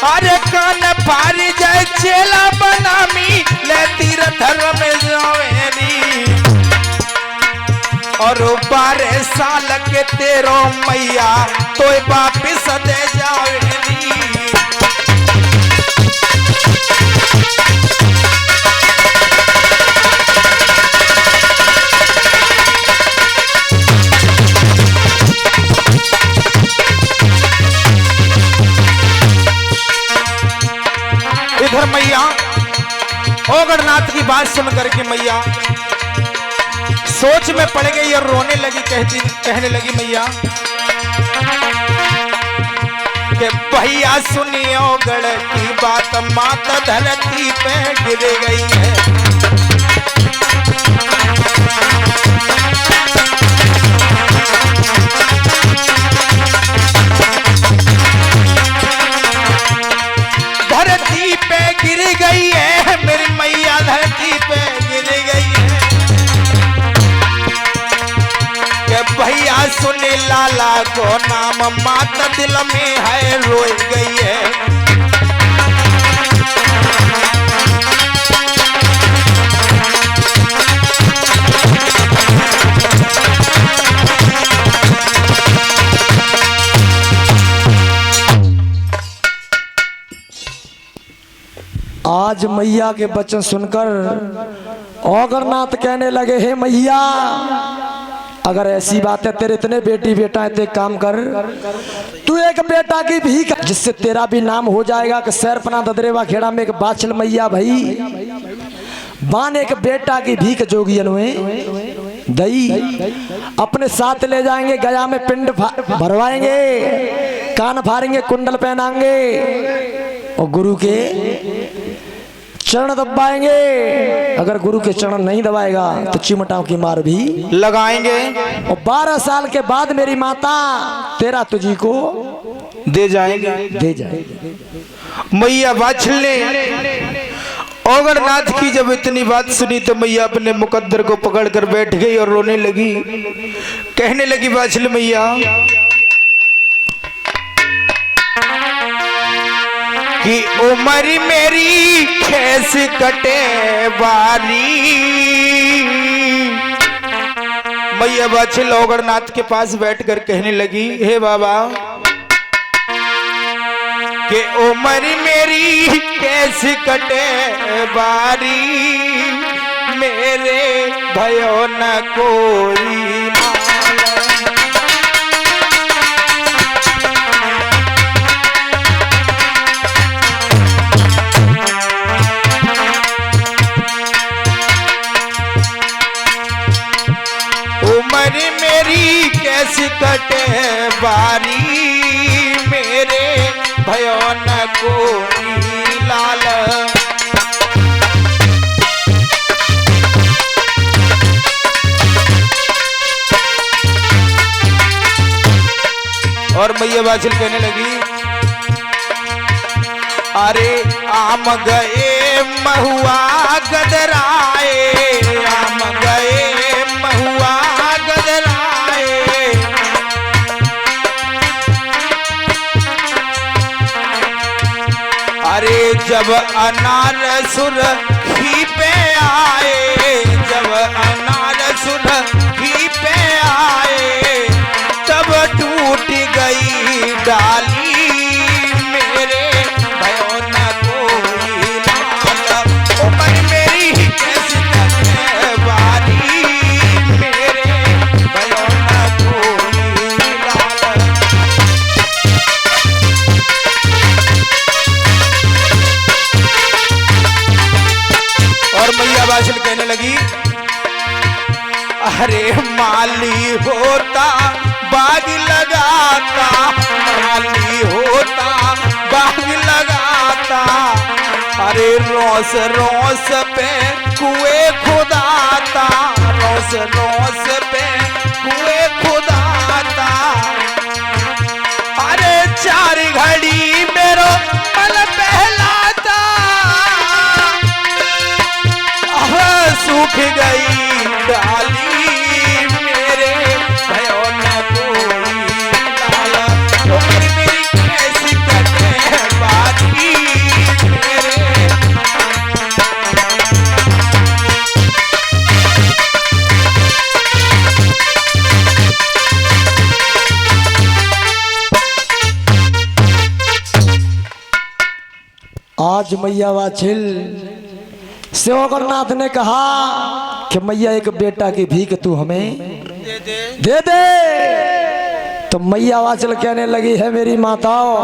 A: अरे कान फारी जाए चेला बनामी, ले तीर्थ में जावेरी। और 12 साल के तेरो मैया, तो वापिस दे जावेरी। इधर मैया ओगरनाथ की बात सुन करके मैया सोच में पड़ गई और रोने लगी। कहने लगी मैया कि भैया सुनियो गढ़ की बात, माता धरती पे गिर गई है। धरती पे गिर गई है मेरी मैया, धरती पे गिर गई है। लाला को नाम माता दिल में है रोई गई है।
B: आज मैया के वचन सुनकर औगरनाथ कहने लगे, हे मैया, अगर ऐसी बात है, तेरे इतने बेटी बेटा है, तो एक काम कर, तू एक बेटा की भीख, जिससे तेरा भी नाम हो जाएगा कि सैरपना ददरेवा खेड़ा में एक बाछल मैया भई बान एक बेटा की भीख जोगियन में दई अपने साथ ले जाएंगे, गया में पिंड भरवाएंगे, कान फाड़ेंगे, कुंडल पहनाएंगे और गुरु के चरण दबाएंगे। अगर गुरु के चरण नहीं दबाएगा तो चिमटाओं की मार भी
A: लगाएंगे
B: और 12 साल के बाद मेरी माता तेरा तुझी को
A: दे जाएंगे।
B: दे जाएगी।
A: मैया बाछल ने औगरनाथ की जब इतनी बात सुनी तो मैया अपने मुकद्दर को पकड़ कर बैठ गई और रोने लगी। कहने लगी, बाछल मैया, कि उम्र मेरी कैसे कटे बारी। मैया बाछल औगरनाथ के पास बैठकर कहने लगी, हे बाबा, कि उम्र मेरी कैसे कटे बारी, मेरे भयो न कोई मेरी कैसी कटे बारी, मेरे भयो न कोई लाल। और मैया बाछल कहने लगी, अरे आम गए महुआ गदराए, आम गए महुआ गदराए, अरे जब अनार सुरखी पे आए, जब अनार सुरखी पे आए, तब टूट गई डाली, मेरे भयो न कोई लाल। उम्र मेरी कैसी कटे बारी, मेरे भयो न कोई लाल। और मैया बाछल कहने लगी, अरे माली होता बाग लगाता, माली होता बाग लगाता, अरे रोस रोस पे कुएं खुदाता, रोस रोस पे कुएं खुदाता, अरे 4 घड़ी मेरो पल पहलाता, सूख गई डाली, मेरे भयो न कोई लाल। उम्र मेरी कैसी कटे बारी, मेरे।
B: आज मैया बाछल से औगरनाथ ने कहा कि मैया एक बेटा की भीख तू हमें दे दे। तो मैया बाछल कहने लगी, है मेरी माताओं,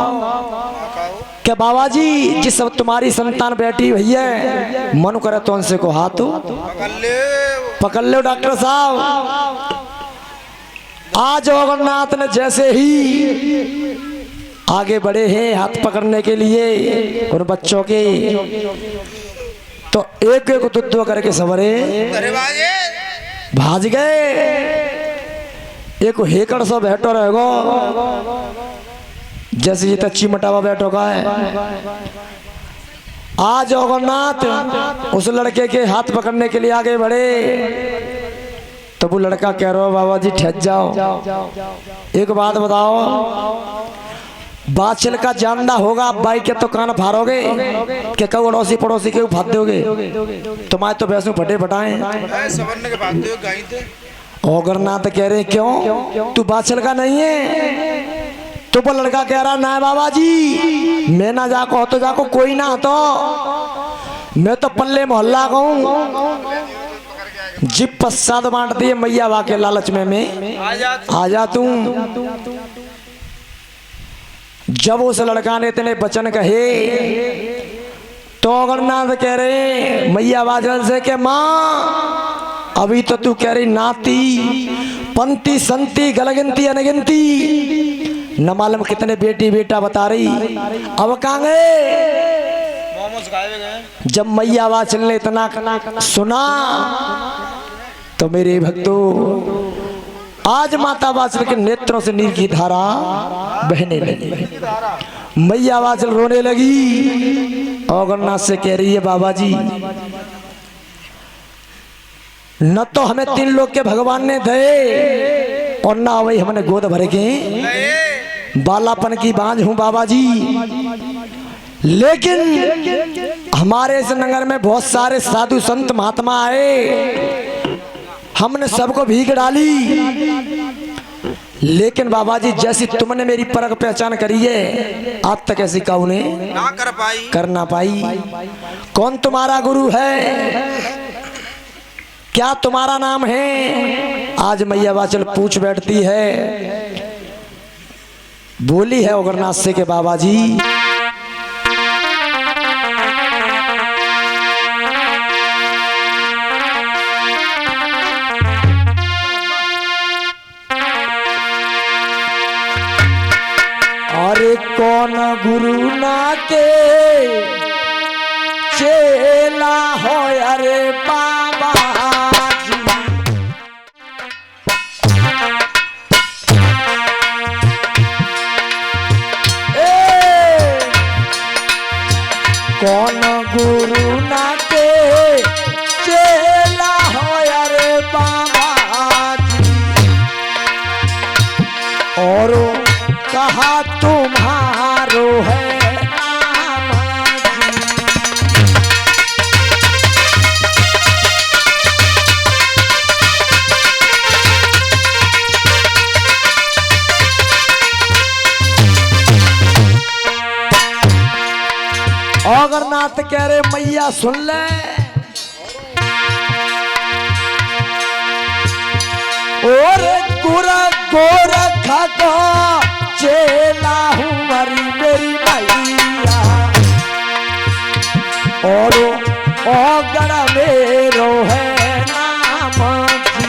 B: क्या बाबा जी जिस सब तुम्हारी संतान बैठी हुई है, मन करे तो उनसे को हाथ पकड़ लो डॉक्टर साहब। आज औगरनाथ ने जैसे ही आगे बढ़े हैं हाथ पकड़ने के लिए उन बच्चों के, तो एक एक दुद्दो करके सवरे भाज गए। एक हेकड़ सा बैठो रहेगो, जैसे ये तच्ची मटावा बैठो का है। आज औगरनाथ उस लड़के के हाथ पकड़ने के लिए आगे बढ़े तो वो लड़का कह रहा बाबा जी ठहर जाओ, एक बात बताओ, बाछल का जानना होगा, बाई के तो कान फाड़ोगे कि कब अड़ोसी पड़ोसी के फाद दोगे, तुम्हारे तो भैंसों फटे फटाए।
C: सवरने के बाद गाई थे
B: ओगरनाथ कह रहे क्यों, तू बाछल का नहीं है? तो वो लड़का कह रहा ना बाबा जी, मैं ना जाको तो जाको, कोई ना तो मैं तो पल्ले मोहल्ला का हूँ। जिप प्रसाद बांटती है मैया वाके लालच में मैं आ जा तू। जब उस लड़का ने इतने वचन कहे तो अगरनाथ कह रहे मैया बाजल से के माँ अभी तो तू कह रही नाती पंती संती गलगिनती अनगिनती, न मालूम कितने बेटी बेटा बता रही, अब कहाँ गए? जब मैया वाचल ने इतना सुना तो मेरे भक्तों आज माता वाचल के नेत्रों से नीर की धारा बहने लगी। मैया वाचल रोने लगी और गन्नाथ से कह रही है बाबा जी, न तो हमें 3 लोग के भगवान ने दे और ना वही हमने गोद भर के बालापन की बांझ हूँ बाबा जी, लेकिन हमारे इस नगर में बहुत सारे साधु संत महात्मा आए, हमने सबको भीख डाली, लेकिन बाबा जी जैसी तुमने मेरी परख पहचान करी है आज तक ऐसी कौने
C: ना कर
B: ना पाई। कौन तुम्हारा गुरु है, क्या तुम्हारा नाम है? आज मैया वाचल पूछ बैठती है, बोली है ओगरनाथ से के बाबा जी अरे कौन गुरु ना के चेला हो अरे बाबा जी, कौन गुरु ना के चेला हो अरे बाबा जी, और कहा तुम्हारो है नाम अगरनाथ कह रहे मैया सुन ले, और गोरख का चेला हूँ मरी मेरी मैया, और ओगड़ मेरो है नाम जी।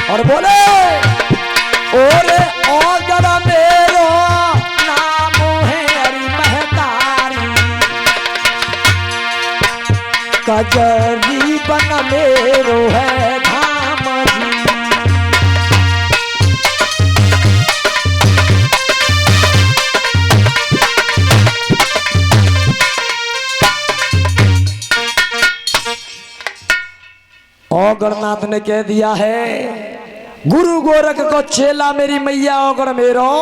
B: और बोले ओरे ओगड़ मेरो नाम है हरि महतारी, कजरी बन मेरो है धाम जी। ओगरनाथ ने कह दिया है गुरु गोरख को चेला मेरी मैया ओगड़ मेरो।